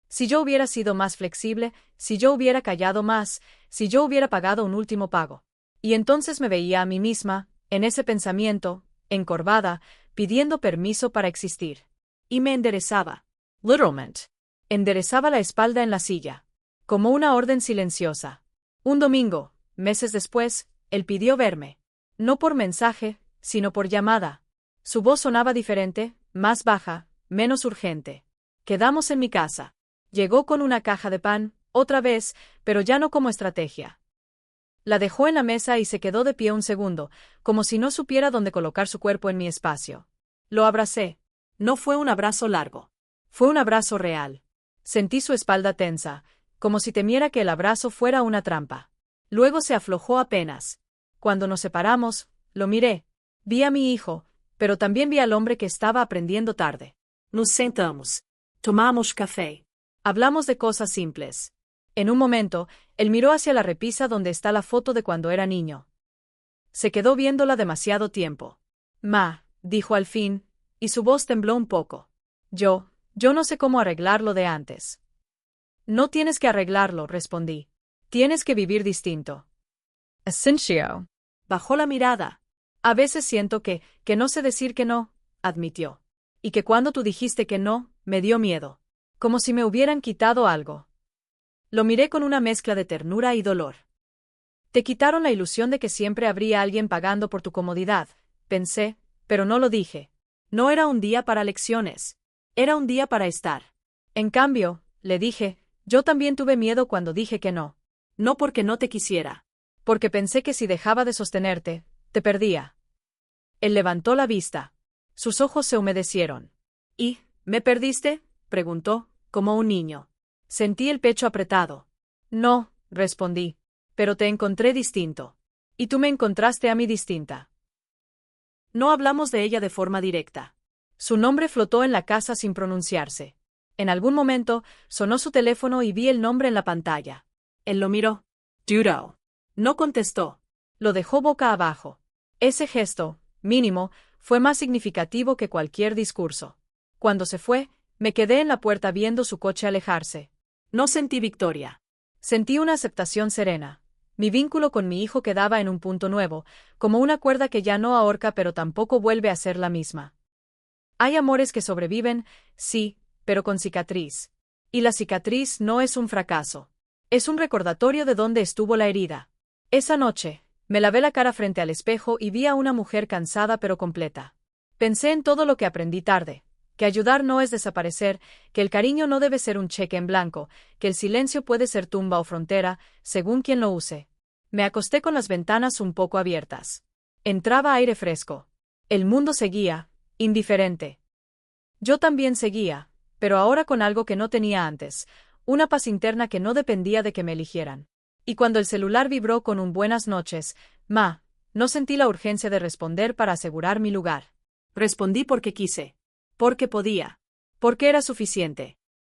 Si yo hubiera sido más flexible, si yo hubiera callado más, si yo hubiera pagado un último pago. Y entonces me veía a mí misma, en ese pensamiento, encorvada, pidiendo permiso para existir. Y me enderezaba. Literalmente. Enderezaba la espalda en la silla. Como una orden silenciosa. Un domingo, meses después, él pidió verme. No por mensaje, sino por llamada. Su voz sonaba diferente, más baja, menos urgente. Quedamos en mi casa. Llegó con una caja de pan, otra vez, pero ya no como estrategia. La dejó en la mesa y se quedó de pie un segundo, como si no supiera dónde colocar su cuerpo en mi espacio. Lo abracé. No fue un abrazo largo. Fue un abrazo real. Sentí su espalda tensa, como si temiera que el abrazo fuera una trampa. Luego se aflojó apenas. Cuando nos separamos, lo miré. Vi a mi hijo, pero también vi al hombre que estaba aprendiendo tarde. Nos sentamos. Tomamos café. Hablamos de cosas simples. En un momento, él miró hacia la repisa donde está la foto de cuando era niño. Se quedó viéndola demasiado tiempo. Ma, dijo al fin, y su voz tembló un poco. Yo no sé cómo arreglarlo de antes. No tienes que arreglarlo, respondí. Tienes que vivir distinto. Asensio. Bajó la mirada. A veces siento que no sé decir que no, admitió. Y que cuando tú dijiste que no, me dio miedo. Como si me hubieran quitado algo. Lo miré con una mezcla de ternura y dolor. Te quitaron la ilusión de que siempre habría alguien pagando por tu comodidad, pensé, pero no lo dije. No era un día para lecciones. Era un día para estar. En cambio, le dije, yo también tuve miedo cuando dije que no. No porque no te quisiera. Porque pensé que si dejaba de sostenerte, te perdía. Él levantó la vista. Sus ojos se humedecieron. ¿Y, me perdiste?, preguntó, como un niño. Sentí el pecho apretado. No, respondí. Pero te encontré distinto. Y tú me encontraste a mí distinta. No hablamos de ella de forma directa. Su nombre flotó en la casa sin pronunciarse. En algún momento, sonó su teléfono y vi el nombre en la pantalla. Él lo miró. Dudo. No contestó. Lo dejó boca abajo. Ese gesto, mínimo, fue más significativo que cualquier discurso. Cuando se fue, me quedé en la puerta viendo su coche alejarse. No sentí victoria. Sentí una aceptación serena. Mi vínculo con mi hijo quedaba en un punto nuevo, como una cuerda que ya no ahorca pero tampoco vuelve a ser la misma. Hay amores que sobreviven, sí, pero con cicatriz. Y la cicatriz no es un fracaso. Es un recordatorio de dónde estuvo la herida. Esa noche, me lavé la cara frente al espejo y vi a una mujer cansada pero completa. Pensé en todo lo que aprendí tarde. Que ayudar no es desaparecer, que el cariño no debe ser un cheque en blanco, que el silencio puede ser tumba o frontera, según quien lo use. Me acosté con las ventanas un poco abiertas. Entraba aire fresco. El mundo seguía, indiferente. Yo también seguía, pero ahora con algo que no tenía antes, una paz interna que no dependía de que me eligieran. Y cuando el celular vibró con un buenas noches, ma, no sentí la urgencia de responder para asegurar mi lugar. Respondí porque quise. Porque podía. Porque era suficiente.